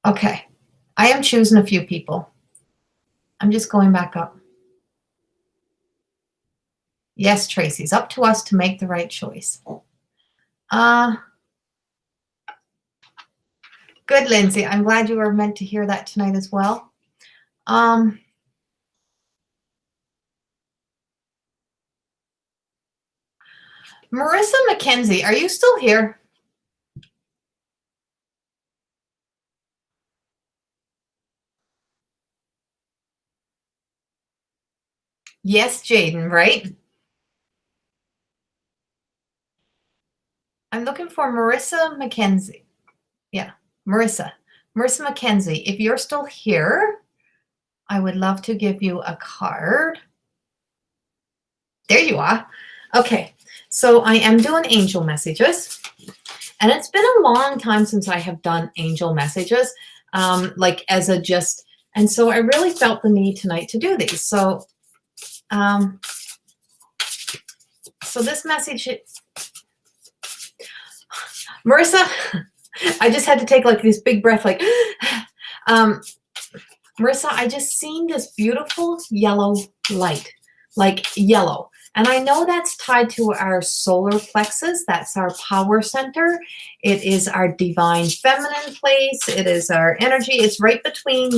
Okay. I am choosing a few people. I'm just going back up. Yes, Tracy, it's up to us to make the right choice. Good, Lindsay. I'm glad you were meant to hear that tonight as well. Marissa McKenzie, are you still here? Yes, Jaden, right? I'm looking for Marissa McKenzie. Yeah, Marissa McKenzie. If you're still here, I would love to give you a card. There you are. Okay, so I am doing angel messages, and it's been a long time since I have done angel messages, and so I really felt the need tonight to do these. So, this message, Marissa, I just had to take like this big breath, like, Marissa, I just seen this beautiful yellow light, like yellow. And I know that's tied to our solar plexus. That's our power center. It is our divine feminine place. It is our energy. It's right between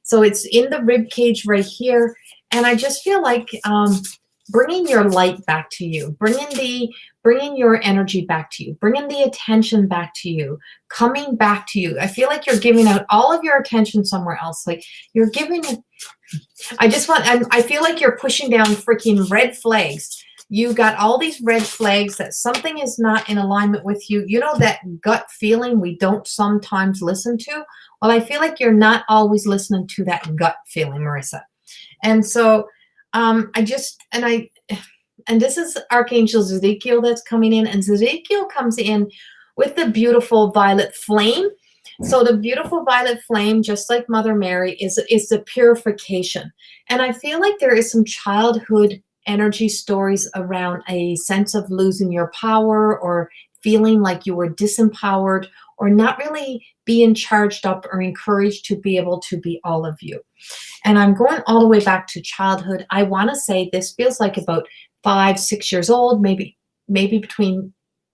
so it's in the rib cage right here. And I just feel like bringing your light back to you, bringing your energy back to you, bringing the attention back to you, coming back to you. I feel like you're giving out all of your attention somewhere else. Like you're giving it. I feel like you're pushing down freaking red flags You got all these red flags that something is not in alignment with you. You know that gut feeling we don't sometimes listen to? Well, I feel like you're not always listening to that gut feeling, Marissa. And so and this is Archangel Ezekiel that's coming in, and Ezekiel comes in with the beautiful violet flame. So the beautiful violet flame, just like Mother Mary, is the purification. And I feel like there is some childhood energy stories around a sense of losing your power, or feeling like you were disempowered, or not really being charged up or encouraged to be able to be all of you. And I'm going all the way back to childhood. I want to say this feels like about 5, 6 years old, maybe between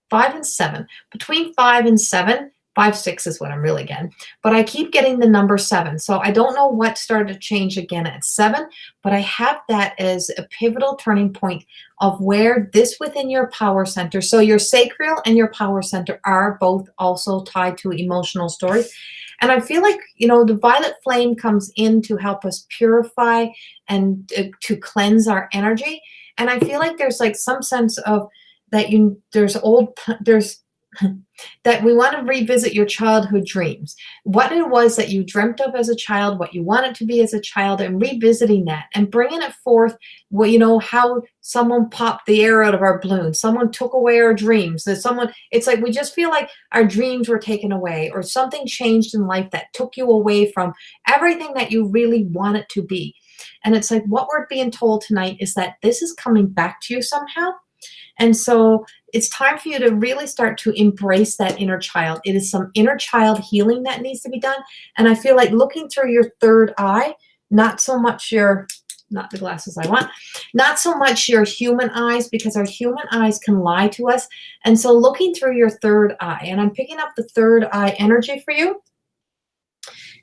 5 and 7. Between 5 and 7, 5, 6 is what I'm really getting. But I keep getting the number 7. So I don't know what started to change again at 7, but I have that as a pivotal turning point of where this within your power center. So your sacral and your power center are both also tied to emotional stories. And I feel like, the violet flame comes in to help us purify and to cleanse our energy. And I feel like there's like some sense of that that we want to revisit your childhood dreams, what it was that you dreamt of as a child, what you wanted to be as a child, and revisiting that and bringing it forth. How someone popped the air out of our balloon, someone took away our dreams, it's like we just feel like our dreams were taken away, or something changed in life that took you away from everything that you really want it to be. And it's like what we're being told tonight is that this is coming back to you somehow. And so it's time for you to really start to embrace that inner child. It is some inner child healing that needs to be done. And I feel like looking through your third eye, not so much not the glasses I want, not so much your human eyes, because our human eyes can lie to us. And so looking through your third eye, and I'm picking up the third eye energy for you.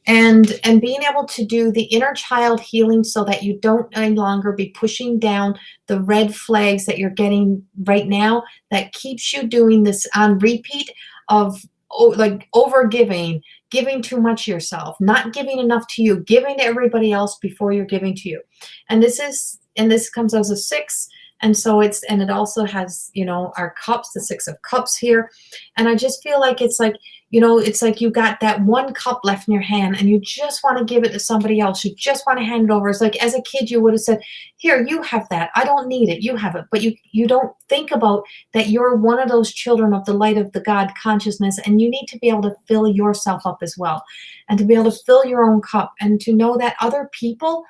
And being able to do the inner child healing so that you don't any longer be pushing down the red flags that you're getting right now that keeps you doing this on repeat of like over giving too much of yourself, not giving enough to you, giving to everybody else before you're giving to you. And this comes as a 6. And so it also has, our cups, the 6 of cups here. And I just feel like it's like you got that one cup left in your hand and you just want to give it to somebody else. You just want to hand it over. It's like as a kid, you would have said, here, you have that. I don't need it. You have it. But you don't think about that you're one of those children of the light of the God consciousness, and you need to be able to fill yourself up as well, and to be able to fill your own cup, and to know that other people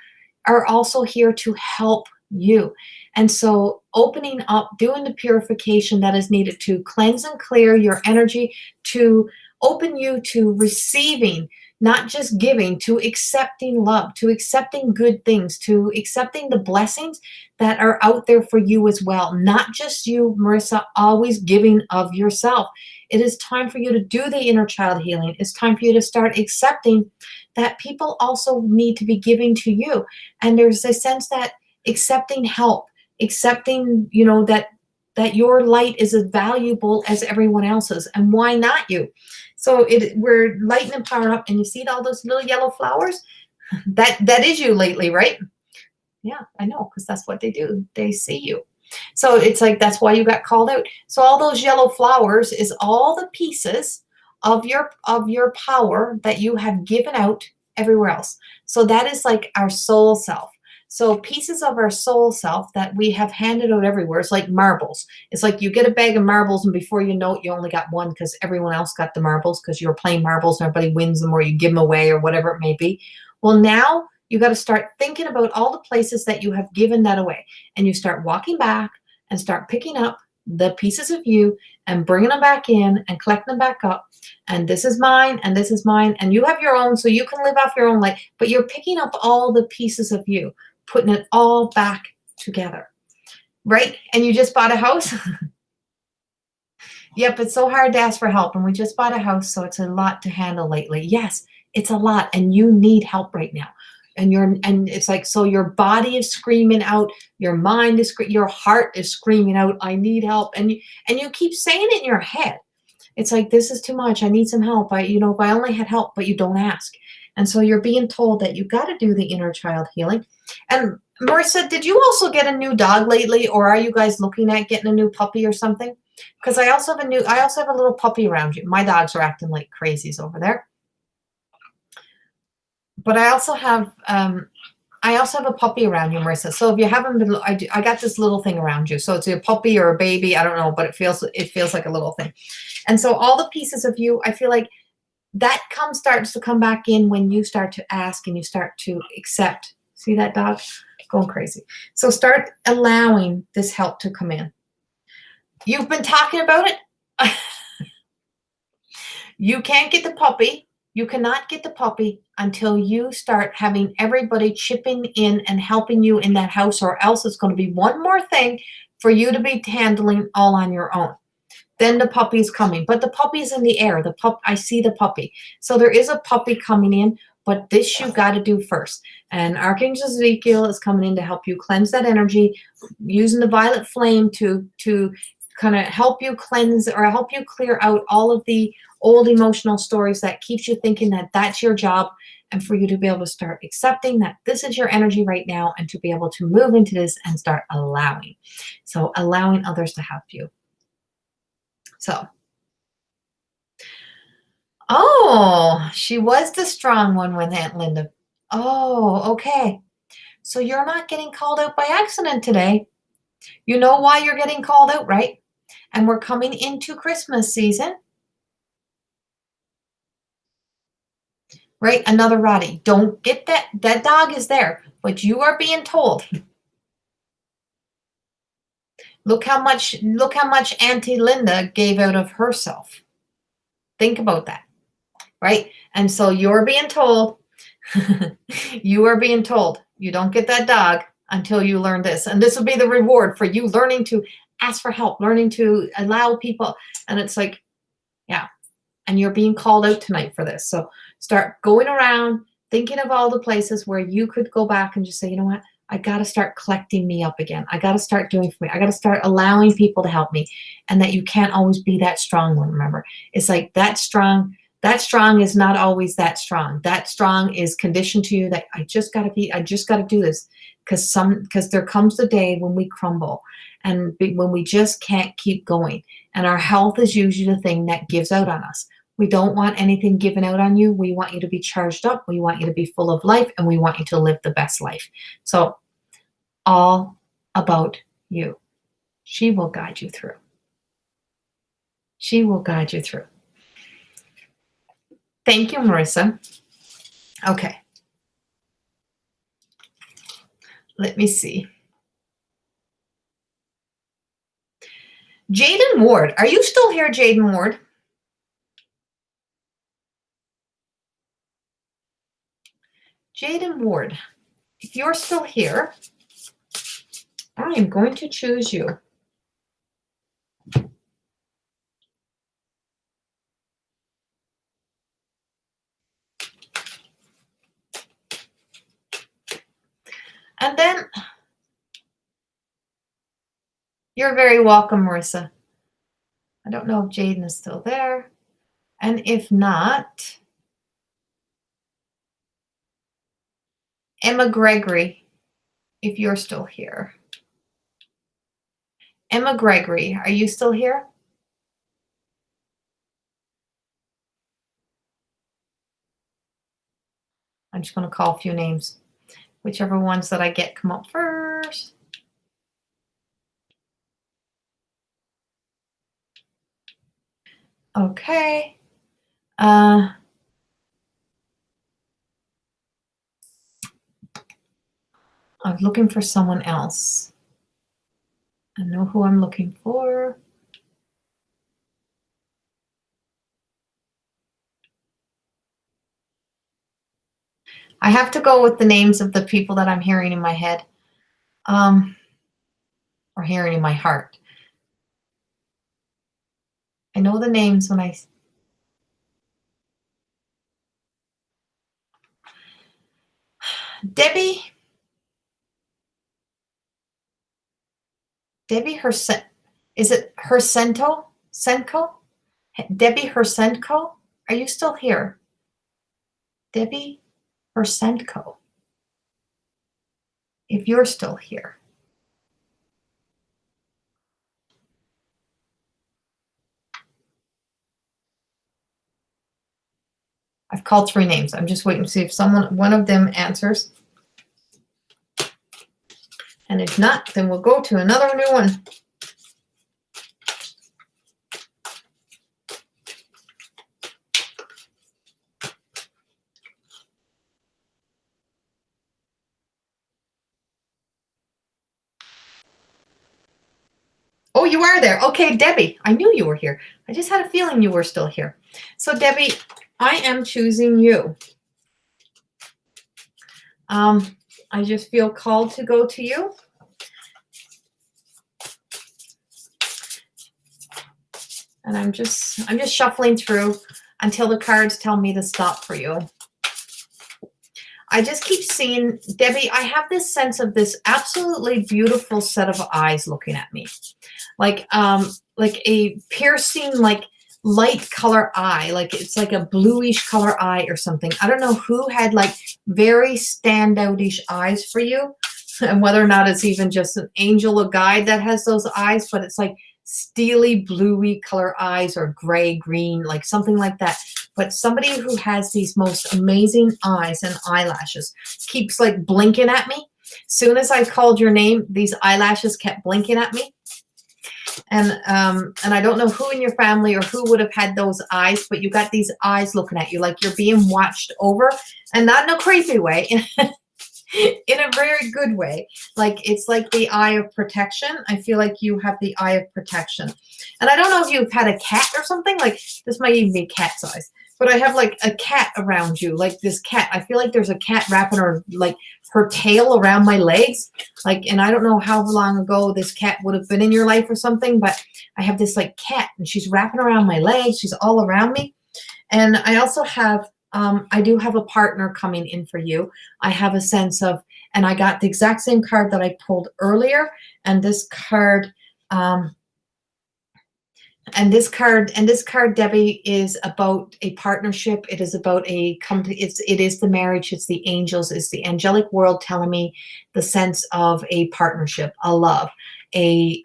are also here to help you. And so opening up, doing the purification that is needed to cleanse and clear your energy, to open you to receiving, not just giving, to accepting love, to accepting good things, to accepting the blessings that are out there for you as well. Not just you, Marissa, always giving of yourself. It is time for you to do the inner child healing. It's time for you to start accepting that people also need to be giving to you. And there's a sense that accepting help, accepting, that your light is as valuable as everyone else's, and why not you? So we're lighting and powered up, and you see all those little yellow flowers? That is you lately, right? Yeah, I know, because that's what they do. They see you. So it's like that's why you got called out. So all those yellow flowers is all the pieces of your power that you have given out everywhere else. So that is like our soul self. So pieces of our soul self that we have handed out everywhere. It's like marbles. It's like you get a bag of marbles, and before you know it, you only got one because everyone else got the marbles because you're playing marbles and everybody wins them, or you give them away, or whatever it may be. Well, now you got to start thinking about all the places that you have given that away. And you start walking back and start picking up the pieces of you and bringing them back in and collecting them back up. And this is mine, and this is mine. And you have your own, so you can live off your own life. But you're picking up all the pieces of you, putting it all back together, right? And you just bought a house? Yep, it's so hard to ask for help. And we just bought a house, so it's a lot to handle lately. Yes, it's a lot, and you need help right now. And it's like, so your body is screaming out, your mind is your heart is screaming out, I need help. And you keep saying it in your head. It's like, this is too much. I need some help. If I only had help, but you don't ask. And so you're being told that you got to do the inner child healing. And Marissa, did you also get a new dog lately, or are you guys looking at getting a new puppy or something? Because I also have a little puppy around you. My dogs are acting like crazies over there. But I also have a puppy around you, Marissa. So if you haven't been, I got this little thing around you. So it's a puppy or a baby, I don't know, but it feels like a little thing. And so all the pieces of you, I feel like that starts to come back in when you start to ask and you start to accept. See that dog going crazy? So start allowing this help to come in. You've been talking about it. You can't get the puppy. You cannot get the puppy until you start having everybody chipping in and helping you in that house, or else it's going to be one more thing for you to be handling all on your own. Then the puppy's coming, but the puppy's in the air. I see the puppy. So there is a puppy coming in, but this you got to do first. And Archangel Ezekiel is coming in to help you cleanse that energy, using the violet flame to kind of help you cleanse or help you clear out all of the old emotional stories that keeps you thinking that that's your job, and for you to be able to start accepting that this is your energy right now, and to be able to move into this and start allowing. So allowing others to help you. So, oh, she was the strong one with Aunt Linda. Oh, okay. So you're not getting called out by accident today. You know why you're getting called out, right? And we're coming into Christmas season. Right? Another Roddy. Don't get that. That dog is there, but you are being told. Look how much Auntie Linda gave out of herself. Think about that. Right? And so you're being told, you are being told, you don't get that dog until you learn this. And this will be the reward for you learning to ask for help, learning to allow people. And it's like, yeah. And you're being called out tonight for this. So start going around, thinking of all the places where you could go back and just say, you know what? I got to start collecting me up again. I got to start doing for me. I got to start allowing people to help me. And that you can't always be that strong one, remember. It's like that strong is not always that strong. That strong is conditioned to you that I just got to do this. Because there comes the day when we crumble and when we just can't keep going. And our health is usually the thing that gives out on us. We don't want anything given out on you. We want you to be charged up. We want you to be full of life, and we want you to live the best life. So all about you. She will guide you through. She will guide you through. Thank you, Marissa. Okay. Let me see. Jaden Ward. Are you still here, Jaden Ward? Jaden Ward, if you're still here, I am going to choose you. And then, you're very welcome, Marissa. I don't know if Jaden is still there. And if not, Emma Gregory, if you're still here. Emma Gregory, are you still here? I'm just going to call a few names. Whichever ones that I get come up first. Okay. I was looking for someone else. I know who I'm looking for. I have to go with the names of the people that I'm hearing in my head. Or hearing in my heart. I know the names when I... Debbie Hersen... Is it Hersenko? Debbie Hersenko? Are you still here? Debbie Hersenko. if you're still here. I've called 3 names. I'm just waiting to see if one of them answers. And if not, then we'll go to another new one. Oh, you are there. Okay, Debbie, I knew you were here. I just had a feeling you were still here. So, Debbie, I am choosing you. I just feel called to go to you. And I'm just shuffling through until the cards tell me to stop for you. I just keep seeing, Debbie, I have this sense of this absolutely beautiful set of eyes looking at me. Like a piercing, like light color eye, like it's like a bluish color eye or something. I don't know who had like very standoutish eyes for you, and whether or not it's even just an angel or guide that has those eyes, but it's like steely bluey color eyes or gray green, like something like that. But somebody who has these most amazing eyes and eyelashes keeps like blinking at me. Soon as I called your name, these eyelashes kept blinking at me. And I don't know who in your family or who would have had those eyes, but you got these eyes looking at you like you're being watched over, and not in a creepy way, in a very good way. Like it's like the eye of protection. I feel like you have the eye of protection. And I don't know if you've had a cat or something, like this might even be cat's eyes, but I have like a cat around you, like this cat. I feel like there's a cat wrapping her, like her tail around my legs. Like, and I don't know how long ago this cat would have been in your life or something, but I have this like cat and she's wrapping around my legs. She's all around me. And I also have, I do have a partner coming in for you. I have a sense of, and I got the exact same card that I pulled earlier. And this card, and this card, Debbie, is about a partnership. It is about a company. It is the marriage. It's the angels. It's the angelic world telling me the sense of a partnership, a love, a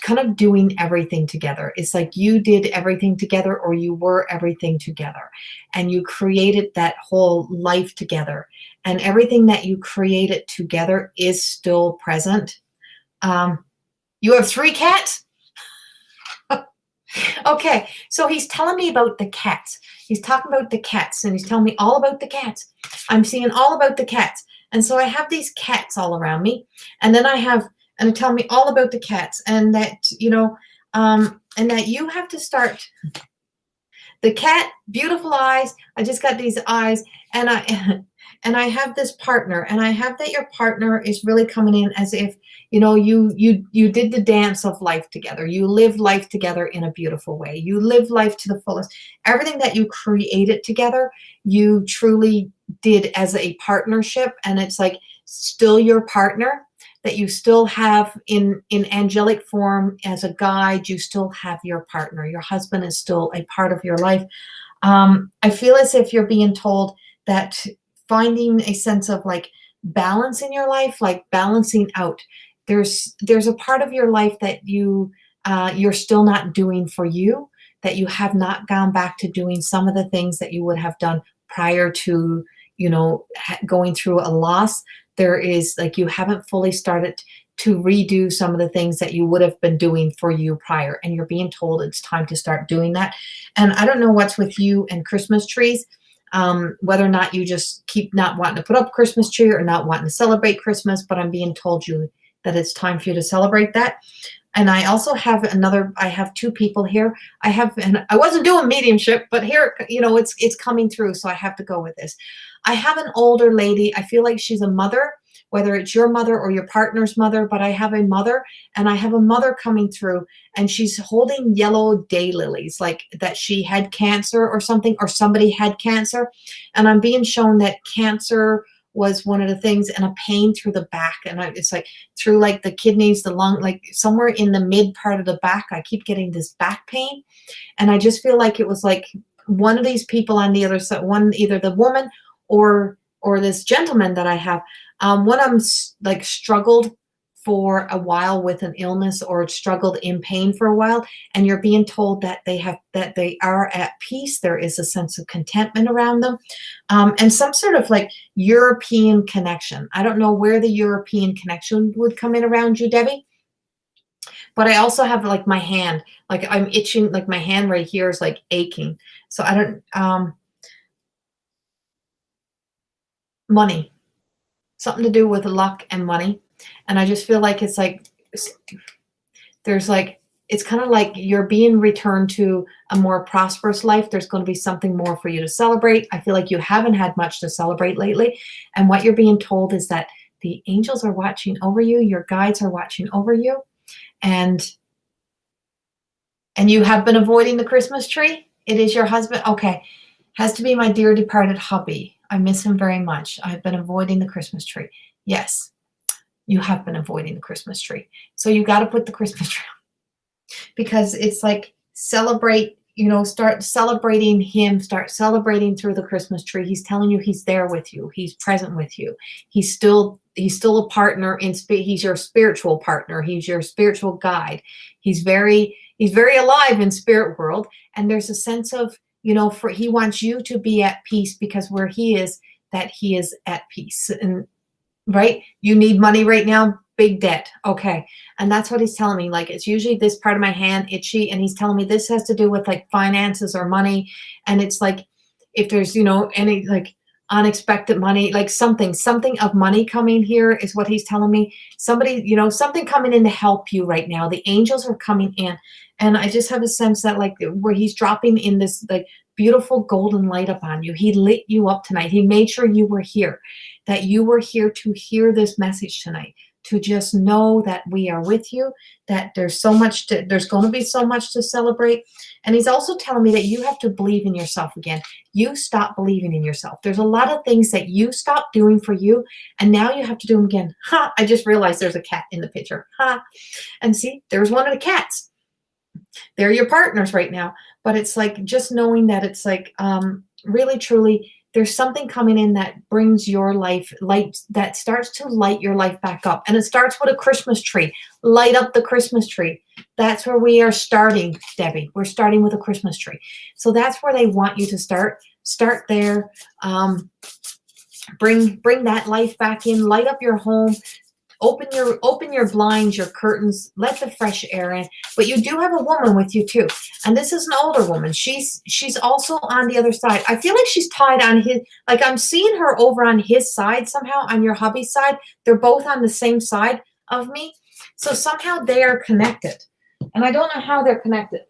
kind of doing everything together. It's like you did everything together, or you were everything together, and you created that whole life together. And everything that you created together is still present. You have 3 cats? Okay, so he's telling me about the cats. He's talking about the cats, and he's telling me all about the cats. I'm seeing all about the cats. And so I have these cats all around me, and then and they're telling me all about the cats, and that, you know, and that you have to start. The cat, beautiful eyes. I just got these eyes, and I have this partner, and I have that your partner is really coming in as if, you know, you did the dance of life together. You live life together in a beautiful way. You live life to the fullest. Everything that you created together, you truly did as a partnership, and it's like still your partner that you still have in angelic form as a guide. You still have your partner. Your husband is still a part of your life. I feel as if you're being told that finding a sense of like balance in your life, like balancing out. There's a part of your life that you're still not doing for you, that you have not gone back to doing some of the things that you would have done prior to, you know, going through a loss. There is like you haven't fully started to redo some of the things that you would have been doing for you prior, and you're being told it's time to start doing that. And I don't know what's with you and Christmas trees, whether or not you just keep not wanting to put up a Christmas tree or not wanting to celebrate Christmas, but I'm being told that it's time for you to celebrate that. And I also have I have 2 people here. And I wasn't doing mediumship, but here, you know, it's coming through, so I have to go with this. I have an older lady. I feel like she's a mother, whether it's your mother or your partner's mother, but I have a mother, and I have a mother coming through, and she's holding yellow daylilies, like that she had cancer or something, or somebody had cancer. And I'm being shown that cancer was one of the things, and a pain through the back. And it's like through like the kidneys, the lung, like somewhere in the mid part of the back, I keep getting this back pain. And I just feel like it was like one of these people on the other side, either the woman or or this gentleman that I have, one of them like struggled for a while with an illness or struggled in pain for a while, and you're being told that they are at peace. There is a sense of contentment around them, and some sort of like European connection. I don't know where the European connection would come in around you, Debbie, but I also have like my hand, like I'm itching, like my hand right here is like aching. So I don't, money, something to do with luck and money. And I just feel like it's like, there's like, it's kind of like you're being returned to a more prosperous life. There's going to be something more for you to celebrate. I feel like you haven't had much to celebrate lately. And what you're being told is that the angels are watching over you. Your guides are watching over you. And you have been avoiding the Christmas tree. It is your husband. Okay. Has to be my dear departed hubby. I miss him very much. I've been avoiding the Christmas tree. Yes, you have been avoiding the Christmas tree. So you got to put the Christmas tree on, because it's like celebrate, start celebrating him, start celebrating through the Christmas tree. He's telling you he's there with you. He's present with you. He's still a partner in spirit. He's your spiritual partner. He's your spiritual guide. He's very alive in spirit world. And there's a sense of, he wants you to be at peace, because where he is, that he is at peace. And right, you need money right now, big debt. Okay. And that's what he's telling me. Like, it's usually this part of my hand itchy, and he's telling me this has to do with like finances or money. And it's like, if there's, any like unexpected money, like something of money coming here is what he's telling me. Somebody, something coming in to help you right now. The angels are coming in. And I just have a sense that like where he's dropping in this like beautiful golden light upon you. He lit you up tonight. He made sure you were here, that you were here to hear this message tonight, to just know that we are with you, that there's going to be so much to celebrate. And he's also telling me that you have to believe in yourself again. You stop believing in yourself. There's a lot of things that you stopped doing for you, and now you have to do them again. Ha! I just realized there's a cat in the picture. Ha! And see, there's one of the cats. They're your partners right now. But it's like just knowing that it's like really, truly, there's something coming in that brings your life light, that starts to light your life back up. And it starts with a Christmas tree. Light up the Christmas tree. That's where we are starting, Debbie. We're starting with a Christmas tree. So that's where they want you to start. Start there. Bring that life back in. Light up your home. Open your blinds, your curtains, let the fresh air in. But you do have a woman with you too. And this is an older woman. She's also on the other side. I feel like she's tied on his, like I'm seeing her over on his side somehow, on your hubby's side. They're both on the same side of me. So somehow they are connected. And I don't know how they're connected.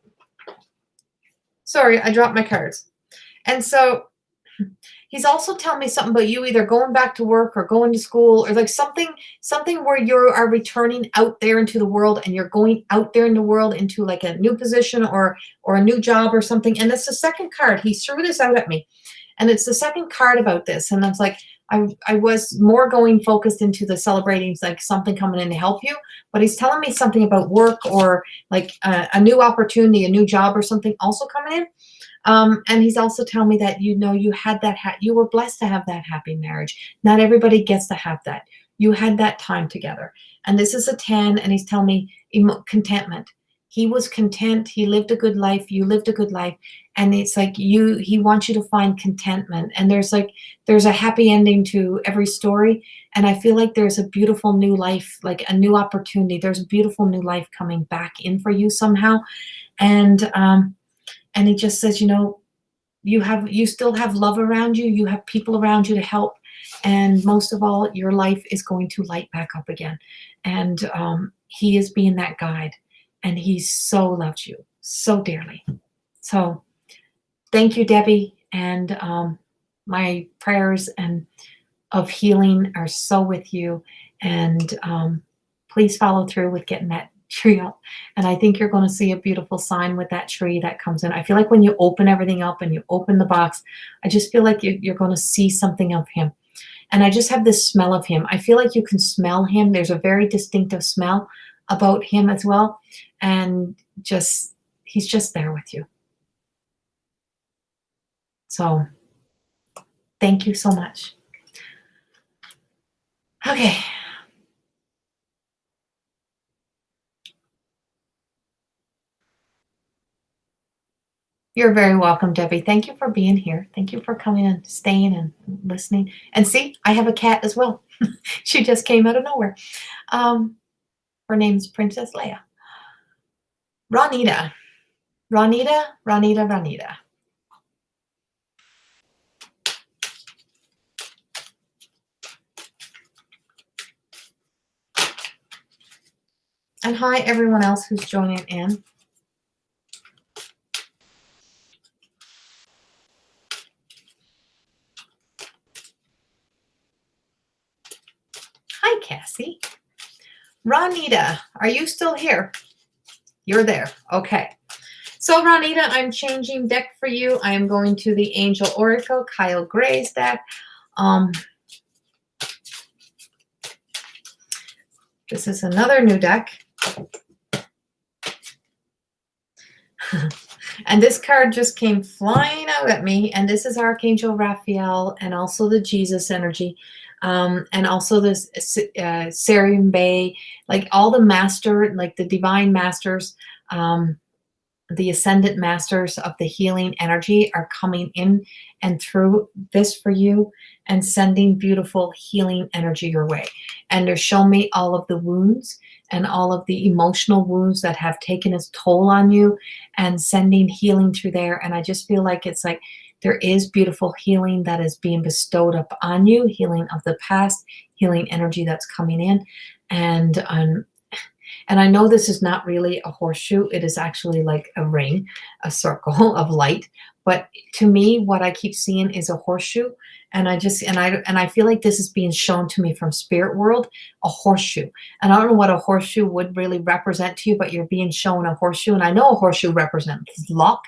Sorry, I dropped my cards. And so he's also telling me something about you either going back to work or going to school, or like something where you are returning out there into the world, and you're going out there in the world into like a new position or a new job or something. And that's the second card. He threw this out at me, and it's the second card about this. And I was like, I was more going focused into the celebrating, like something coming in to help you, but he's telling me something about work or like a new opportunity, a new job or something also coming in. And he's also telling me that, you had that, you were blessed to have that happy marriage. Not everybody gets to have that. You had that time together. And this is a 10, and he's telling me contentment. He was content. He lived a good life. You lived a good life. And it's like he wants you to find contentment. And there's a happy ending to every story. And I feel like there's a beautiful new life, like a new opportunity. There's a beautiful new life coming back in for you somehow. And he just says, you still have love around you. You have people around you to help. And most of all, your life is going to light back up again. And he is being that guide. And he so loves you so dearly. So thank you, Debbie. And my prayers and of healing are so with you. And please follow through with getting that tree up. And I think you're going to see a beautiful sign with that tree that comes in. I feel like when you open everything up and you open the box, I just feel like you're going to see something of him. And I just have this smell of him. I feel like you can smell him. There's a very distinctive smell about him as well. And he's just there with you. So thank you so much. Okay. You're very welcome, Debbie. Thank you for being here. Thank you for coming and staying and listening. And see, I have a cat as well. She just came out of nowhere. Um, her name's Princess Leia. Ronita. Ronita, Ronita, Ronita. And hi, everyone else who's joining in. Hi, Cassie. Ronita, are you still here? You're there. Okay. So, Ronita, I'm changing deck for you. I am going to the Angel Oracle, Kyle Gray's deck. This is another new deck. And this card just came flying out at me. And this is Archangel Raphael and also the Jesus energy. And also this Sarian Bay, like all the master, like the divine masters, the ascendant masters of the healing energy are coming in and through this for you and sending beautiful healing energy your way. And they're showing me all of the wounds and all of the emotional wounds that have taken its toll on you and sending healing through there. And I just feel like it's like there is beautiful healing that is being bestowed up on you, healing of the past, healing energy that's coming in. And I know this is not really a horseshoe. It is actually like a ring, a circle of light. But to me, what I keep seeing is a horseshoe. And I feel like this is being shown to me from spirit world, a horseshoe. And I don't know what a horseshoe would really represent to you, but you're being shown a horseshoe. And I know a horseshoe represents luck.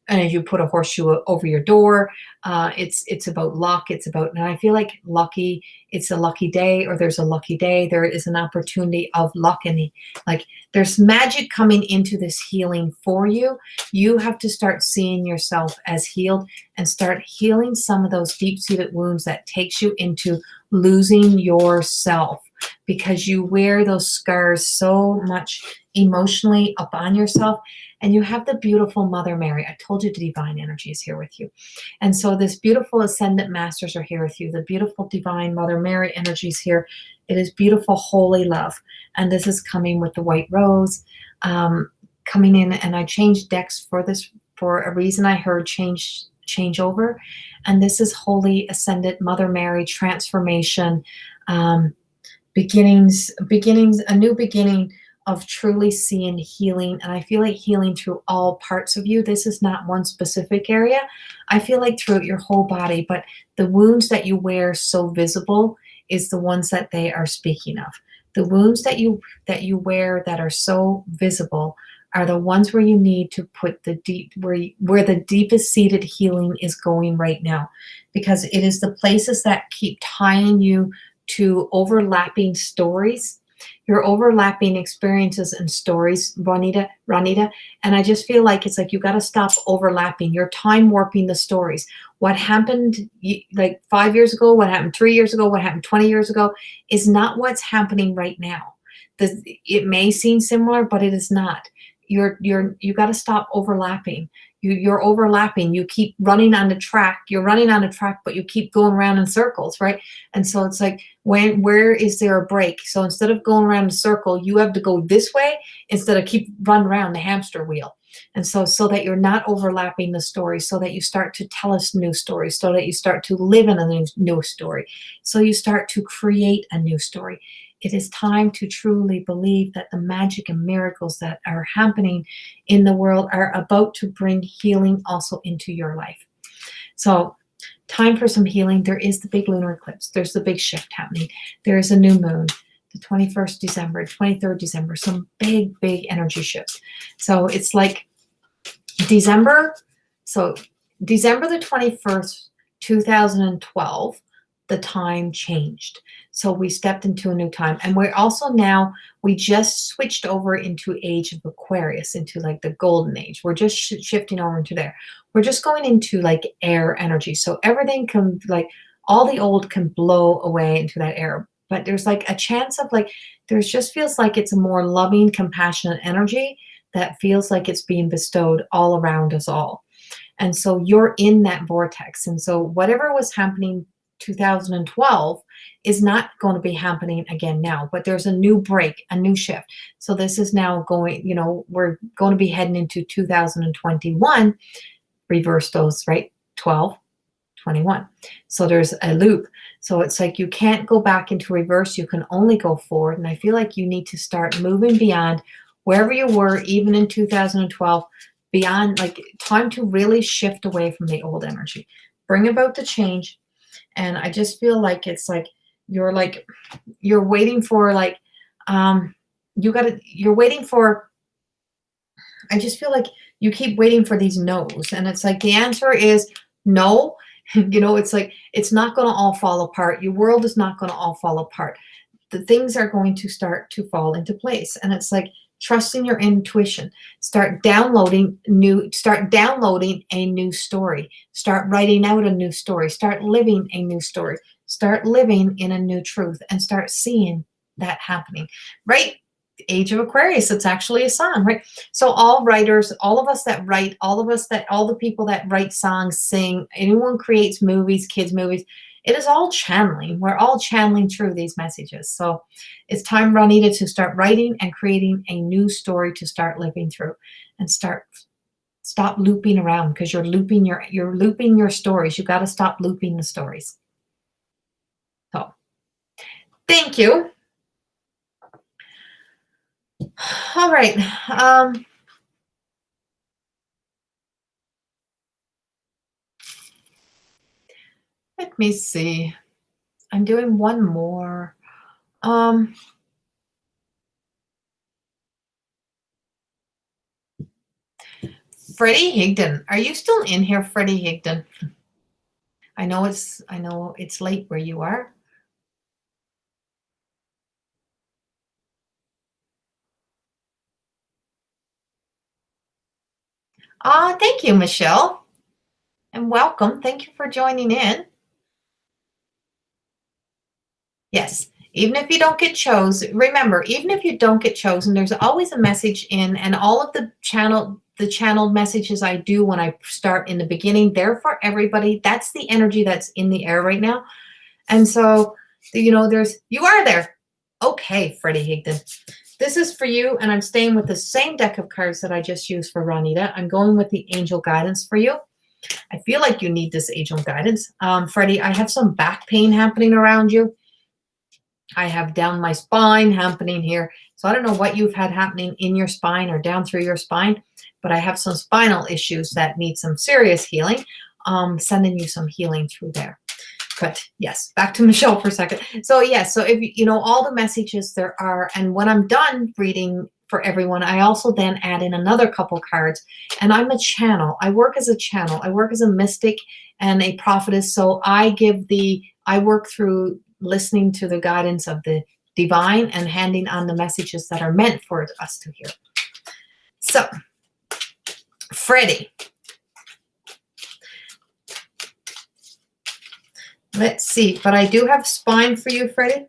And if you put a horseshoe over your door, it's about luck. It's about, and I feel like lucky, it's a lucky day, or there's a lucky day. There is an opportunity of luck, and like there's magic coming into this healing for you. You have to start seeing yourself as healed and start healing some of those deep-seated wounds that takes you into losing yourself, because you wear those scars so much emotionally up on yourself. And you have the beautiful Mother Mary. I told you the divine energy is here with you. And so this beautiful ascendant masters are here with you. The beautiful divine Mother Mary energy is here. It is beautiful, holy love. And this is coming with the white rose coming in. And I changed decks for this for a reason. I heard change over. And this is holy ascendant Mother Mary transformation, beginnings, a new beginning of truly seeing healing. And I feel like healing through all parts of you. This is not one specific area. I feel like throughout your whole body, but the wounds that you wear so visible is the ones that they are speaking of. The wounds that you wear that are so visible are the ones where you need to put the deep, where the deepest seated healing is going right now, because it is the places that keep tying you to overlapping stories, your overlapping experiences and stories, Ronita. And I just feel like it's like you got to stop overlapping. You're time warping the stories. What happened like 5 years ago, what happened 3 years ago, what happened 20 years ago is not what's happening right now. It may seem similar, but it is not. You got to stop overlapping. You're overlapping. You keep running on the track. You're running on the track, but you keep going around in circles, right? And so it's like, where is there a break? So instead of going around in a circle, you have to go this way instead of keep running around the hamster wheel. And so that you're not overlapping the story, so that you start to tell us new stories, so that you start to live in a new story, so you start to create a new story. It is time to truly believe that the magic and miracles that are happening in the world are about to bring healing also into your life. So time for some healing. There is the big lunar eclipse. There's the big shift happening. There is a new moon, the 21st December, 23rd December, some big energy shifts. So it's like December the 21st, 2012, the time changed. So we stepped into a new time. And we're also now, we just switched over into age of Aquarius, into like the golden age. We're just shifting over into there. We're just going into like air energy. So everything can, like all the old can blow away into that air. but there's like a chance of like, there's just feels like it's a more loving, compassionate energy that feels like it's being bestowed all around us all. And so you're in that vortex. And so whatever was happening 2012 is not going to be happening again now, but there's a new break, a new shift. So this is now going, you know, we're going to be heading into 2021, reverse those, right? 12, 21. So there's a loop. So it's like you can't go back into reverse. You can only go forward. And I feel like you need to start moving beyond wherever you were, even in 2012, beyond, like, time to really shift away from the old energy, bring about the change. And I just feel like it's like you're waiting for, like, you're waiting for, I just feel like you keep waiting for these no's. And it's like the answer is no. You know, it's like it's not going to all fall apart. Your world is not going to all fall apart. The things are going to start to fall into place. And it's like trusting your intuition. Start downloading a new story. Start writing out a new story. Start living a new story. Start living in a new truth and start seeing that happening. Right? Age of Aquarius, it's actually a song, right? So all writers, all of us that write, all the people that write songs, sing, anyone creates movies, kids movies, it is all channeling. We're all channeling through these messages. So it's time, Ronita, to start writing and creating a new story to start living through, and stop looping around, because you're looping your stories. You got to stop looping the stories. So thank you. All right. Let me see. I'm doing one more. Freddy Higdon. Are you still in here, Freddy Higdon? I know it's late where you are. Thank you, Michelle. And welcome. Thank you for joining in. Yes. Even if you don't get chosen, remember, even if you don't get chosen, there's always a message in, and all of the channeled messages I do when I start in the beginning, they're for everybody. That's the energy that's in the air right now. And so, you know, you are there. Okay, Freddy Higdon. This is for you, and I'm staying with the same deck of cards that I just used for Ronita. I'm going with the angel guidance for you. I feel like you need this angel guidance. Freddie, I have some back pain happening around you. I have down my spine happening here. So I don't know what you've had happening in your spine or down through your spine, but I have some spinal issues that need some serious healing. Sending you some healing through there. But yes, back to Michelle for a second. So yes, so if you know all the messages there are, and when I'm done reading for everyone, I also then add in another couple cards, and I'm a channel. I work as a channel. I work as a mystic and a prophetess. So I work through listening to the guidance of the divine and handing on the messages that are meant for us to hear. So, Freddie. Let's see, but I do have spine for you, Freddie.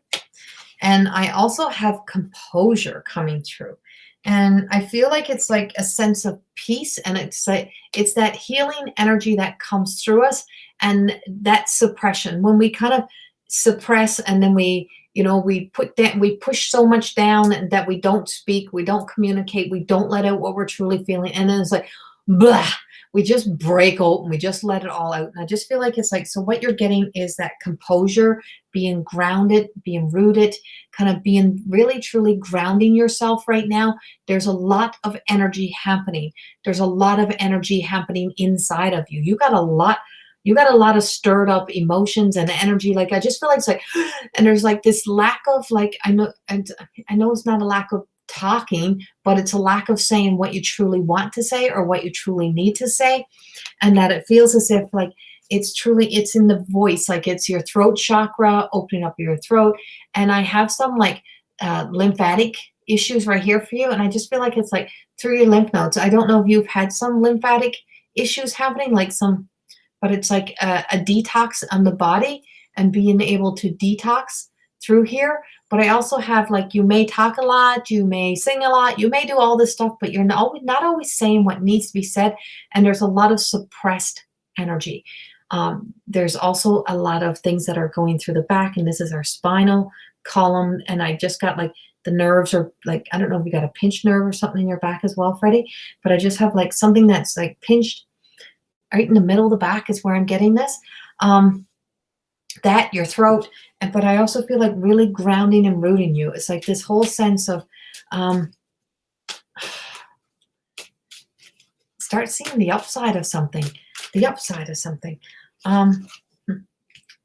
And I also have composure coming through. And I feel like it's like a sense of peace, and it's that healing energy that comes through us, and that suppression. When we kind of suppress, and then we push so much down that we don't speak, we don't communicate, we don't let out what we're truly feeling. And then it's like, blah. We just break open. We just let it all out. And I just feel like it's like, so what you're getting is that composure, being grounded, being rooted, kind of being really, truly grounding yourself right now. There's a lot of energy happening. There's a lot of energy happening inside of you. You got a lot of stirred up emotions and energy. Like, I just feel like it's like, and there's like this lack of, like, I know it's not a lack of talking, but it's a lack of saying what you truly want to say or what you truly need to say. And that it feels as if like it's in the voice, like it's your throat chakra, opening up your throat. And I have some like lymphatic issues right here for you. And I just feel like it's like through your lymph nodes. I don't know if you've had some lymphatic issues happening, but it's like a detox on the body, and being able to detox through here, but I also have like, you may talk a lot, you may sing a lot, you may do all this stuff, but you're not always saying what needs to be said. And there's a lot of suppressed energy. There's also a lot of things that are going through the back, and this is our spinal column. And I just got like the nerves are like, I don't know if you got a pinched nerve or something in your back as well, Freddie, but I just have like something that's like pinched right in the middle of the back is where I'm getting this. That, your throat, but I also feel like really grounding and rooting you. It's like this whole sense of start seeing the upside of something, the upside of something.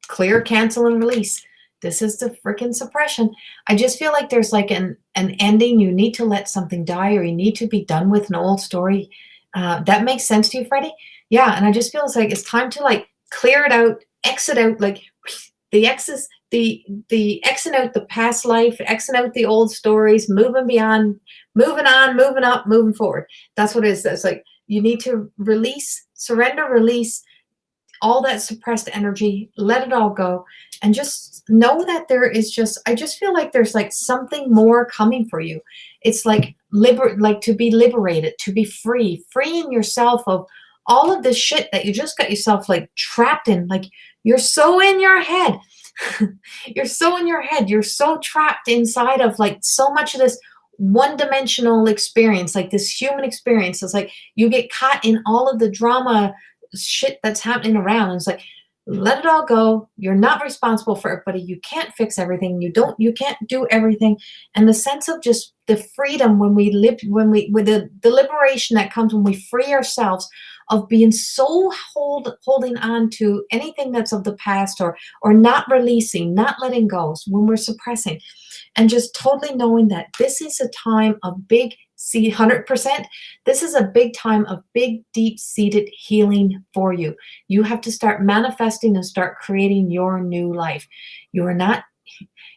Clear, cancel, and release. This is the freaking suppression. I just feel like there's like an ending. You need to let something die, or you need to be done with an old story. That makes sense to you, Freddie? Yeah, and I just feel it's like it's time to like clear it out, exit out, like the exes, the exit out the past life, exit out the old stories, moving beyond, moving on, moving up, moving forward. That's what it is. It's like you need to release, surrender, release all that suppressed energy, let it all go, and just know that there is just, I just feel like there's like something more coming for you. It's like like to be liberated, to be free, freeing yourself of all of this shit that you just got yourself like trapped in. Like you're so in your head. You're so in your head. You're so trapped inside of like so much of this one-dimensional experience, like this human experience. It's like you get caught in all of the drama shit that's happening around. And it's like, let it all go. You're not responsible for everybody. You can't fix everything. You can't do everything. And the sense of just the freedom when we live, with the liberation that comes when we free ourselves of being so holding on to anything that's of the past, or not releasing, not letting go, when we're suppressing, and just totally knowing that this is a time of big, 100%, this is a big time of big, deep-seated healing for you. You have to start manifesting and start creating your new life. You're not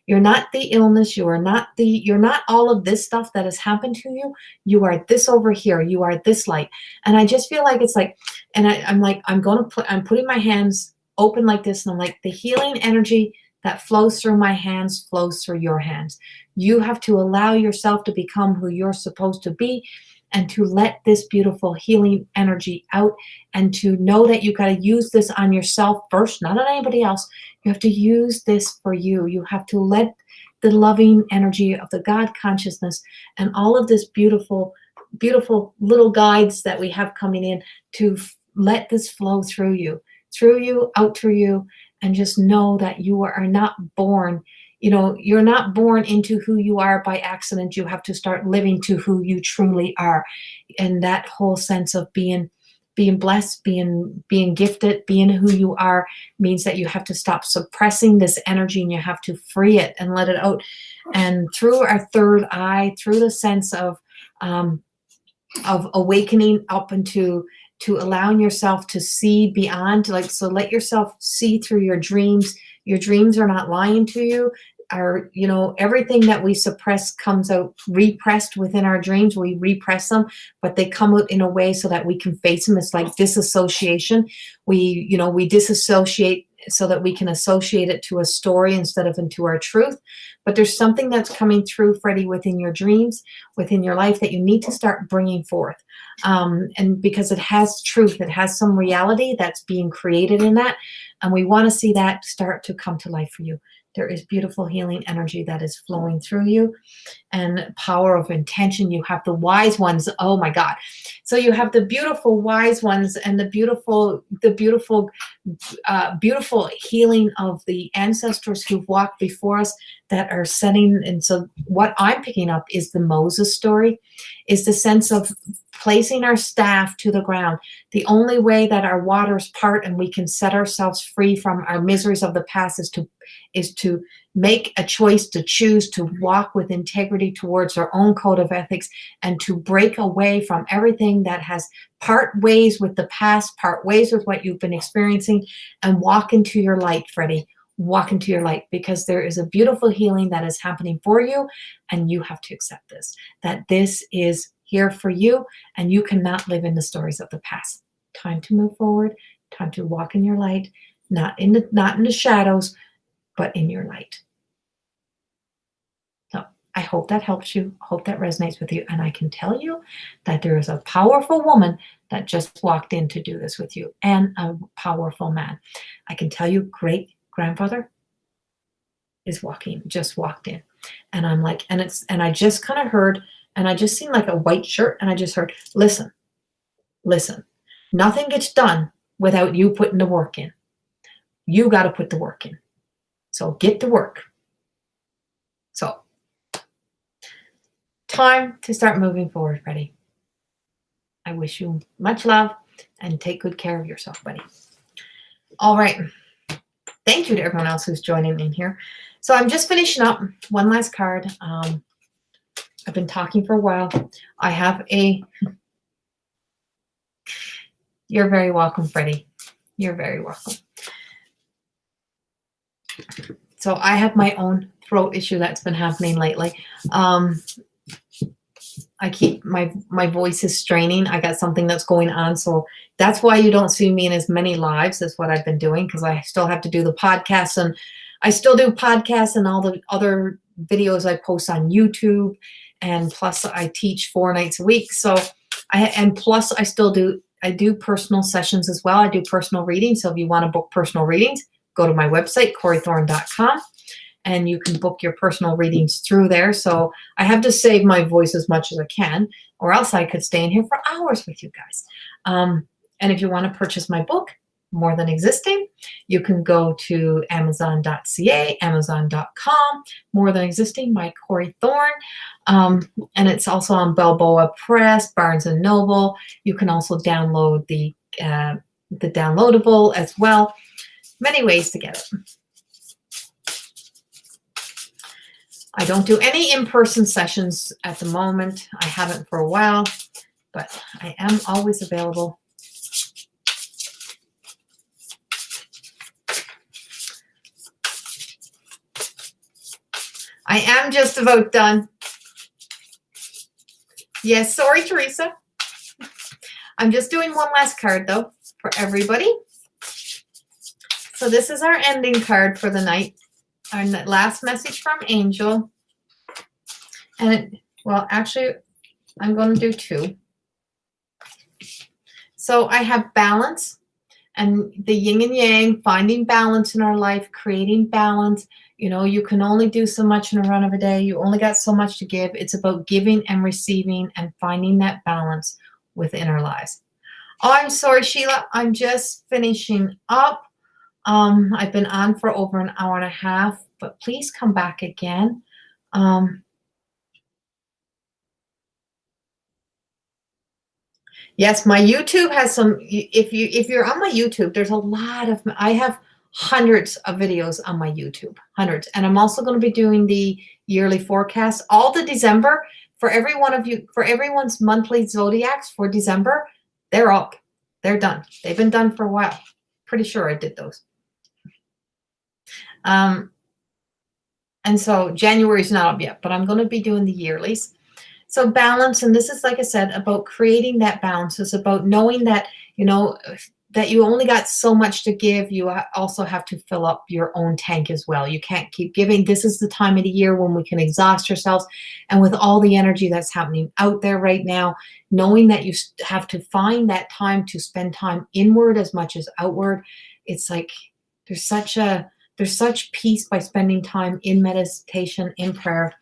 the illness. You're not all of this stuff that has happened to you. You are this over here. You are this light. And I just feel like it's like, and I'm putting my hands open like this, and I'm like, the healing energy that flows through my hands flows through your hands. You have to allow yourself to become who you're supposed to be, and to let this beautiful healing energy out, and to know that you got to use this on yourself first, not on anybody else. You have to use this for you. You have to let the loving energy of the God consciousness and all of this beautiful, beautiful little guides that we have coming in to let this flow through you, out through you, and just know that you are not born. You're not born into who you are by accident. You have to start living to who you truly are. And that whole sense of being blessed, being gifted, being who you are, means that you have to stop suppressing this energy, and you have to free it and let it out. And through our third eye, through the sense of awakening up into to allowing yourself to see beyond, like, so let yourself see through your dreams. Your dreams are not lying to you. Everything that we suppress comes out repressed within our dreams. We repress them, but they come out in a way so that we can face them. It's like disassociation. We disassociate so that we can associate it to a story instead of into our truth. But there's something that's coming through, Freddie, within your dreams, within your life, that you need to start bringing forth. And because it has truth, it has some reality that's being created in that. And we want to see that start to come to life for you. There is beautiful healing energy that is flowing through you, and power of intention. You have the wise ones. Oh my God. So you have the beautiful wise ones, and the beautiful healing of the ancestors who've walked before us that are setting. And so what I'm picking up is the Moses story, is the sense of placing our staff to the ground. The only way that our waters part and we can set ourselves free from our miseries of the past is to make a choice, to choose to walk with integrity towards our own code of ethics, and to break away from everything that has part ways with the past, part ways with what you've been experiencing, and walk into your light, Freddie. Walk into your light, because there is a beautiful healing that is happening for you, and you have to accept this, that this is here for you, and you cannot live in the stories of the past. Time to move forward, time to walk in your light, not in the shadows, but in your light. I hope that helps you. I hope that resonates with you. And I can tell you that there is a powerful woman that just walked in to do this with you, and a powerful man. I can tell you, great grandfather just walked in. And I'm like, and I just kind of heard, and I just seen like a white shirt, and I just heard, listen, nothing gets done without you putting the work in. You got to put the work in. So get to work. So time to start moving forward, Freddy. I wish you much love and take good care of yourself, buddy. All right. Thank you to everyone else who's joining in here. So I'm just finishing up one last card. I've been talking for a while. I have a... You're very welcome, Freddy. You're very welcome. So I have my own throat issue that's been happening lately. I keep my voice is straining. I got something that's going on. So that's why you don't see me in as many lives as what I've been doing, because I still have to do the podcasts, and I still do podcasts and all the other videos I post on YouTube. And plus I teach 4 nights a week. So plus I do personal sessions as well. I do personal readings. So if you want to book personal readings, go to my website, CoreyThorne.com. And you can book your personal readings through there. So I have to save my voice as much as I can, or else I could stay in here for hours with you guys. And if you want to purchase my book, More Than Existing, you can go to Amazon.ca, Amazon.com, More Than Existing by Corey Thorne. And it's also on Balboa Press, Barnes & Noble. You can also download the downloadable as well. Many ways to get it. I don't do any in-person sessions at the moment. I haven't for a while, but I am always available. I am just about done. Yes, sorry, Teresa. I'm just doing one last card, though, for everybody. So this is our ending card for the night. Our last message from Angel. And well, actually, I'm going to do 2. So I have balance, and the yin and yang, finding balance in our life, creating balance. You know, you can only do so much in a run of a day. You only got so much to give. It's about giving and receiving and finding that balance within our lives. Oh, I'm sorry, Sheila. I'm just finishing up. I've been on for over an hour and a half, but please come back again. Yes, my YouTube has some, if you're on my YouTube, there's a lot of, I have hundreds of videos on my YouTube, hundreds. And I'm also going to be doing the yearly forecast, all the December, for every one of you, for everyone's monthly zodiacs for December, they're up. They're done. They've been done for a while. Pretty sure I did those. And so January's not up yet, but I'm going to be doing the yearlies. So balance, and this is, like I said, about creating that balance. It's about knowing that, you know, that you only got so much to give. You also have to fill up your own tank as well. You can't keep giving. This is the time of the year when we can exhaust ourselves. And with all the energy that's happening out there right now, knowing that you have to find that time to spend time inward as much as outward, it's like there's such peace by spending time in meditation, in prayer.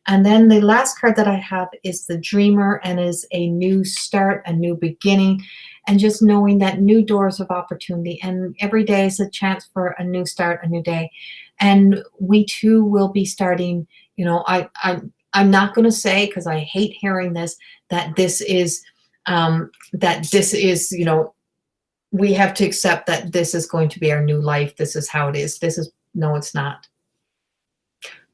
And then the last card that I have is the Dreamer, and is a new start, a new beginning, and just knowing that new doors of opportunity, and every day is a chance for a new start, a new day. And we too will be starting, you know, I'm not going to say, because I hate hearing this, that this is, you know, we have to accept that this is going to be our new life. This is how it is. No, it's not.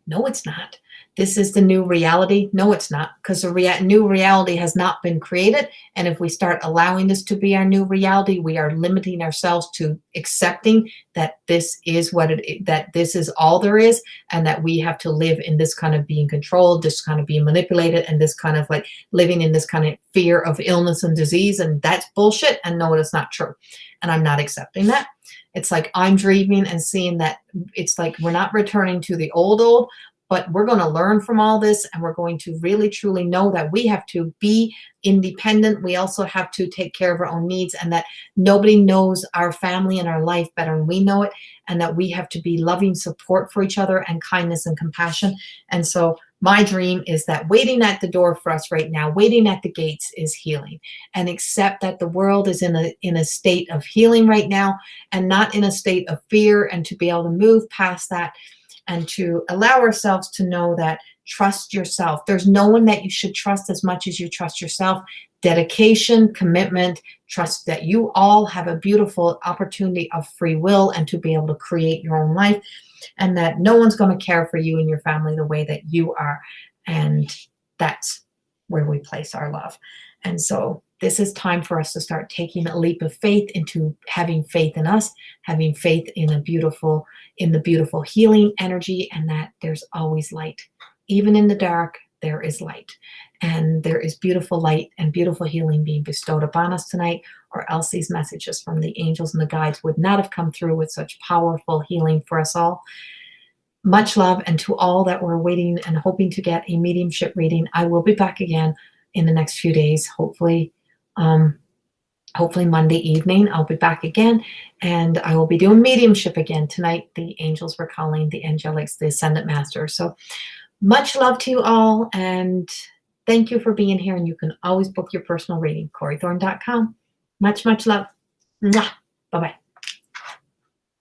No, it's not. This is the new reality. No, it's not, because the new reality has not been created. And if we start allowing this to be our new reality, we are limiting ourselves to accepting that this is that this is all there is, and that we have to live in this kind of being controlled, this kind of being manipulated, and this kind of like living in this kind of fear of illness and disease. And that's bullshit. And no, it's not true. And I'm not accepting that. It's like I'm dreaming and seeing that it's like we're not returning to the old, but we're going to learn from all this, and we're going to really truly know that we have to be independent. We also have to take care of our own needs, and that nobody knows our family and our life better than we know it, and that we have to be loving support for each other and kindness and compassion. And so my dream is that waiting at the door for us right now, waiting at the gates, is healing. And accept that the world is in a state of healing right now, and not in a state of fear, and to be able to move past that, and to allow ourselves to know that trust yourself. There's no one that you should trust as much as you trust yourself. Dedication, commitment, trust that you all have a beautiful opportunity of free will and to be able to create your own life, and that no one's going to care for you and your family the way that you are. And that's where we place our love. And so this is time for us to start taking a leap of faith into having faith in us, having faith in the beautiful healing energy, and that there's always light. Even in the dark, there is light. And there is beautiful light and beautiful healing being bestowed upon us tonight, or else these messages from the angels and the guides would not have come through with such powerful healing for us all. Much love, and to all that were waiting and hoping to get a mediumship reading, I will be back again in the next few days. Hopefully Monday evening, I'll be back again, and I will be doing mediumship again. Tonight, the angels were calling the angelics, the ascendant master. So much love to you all, and thank you for being here. And you can always book your personal reading, CoreyThorne.com. Much, much love. Mwah. Bye-bye.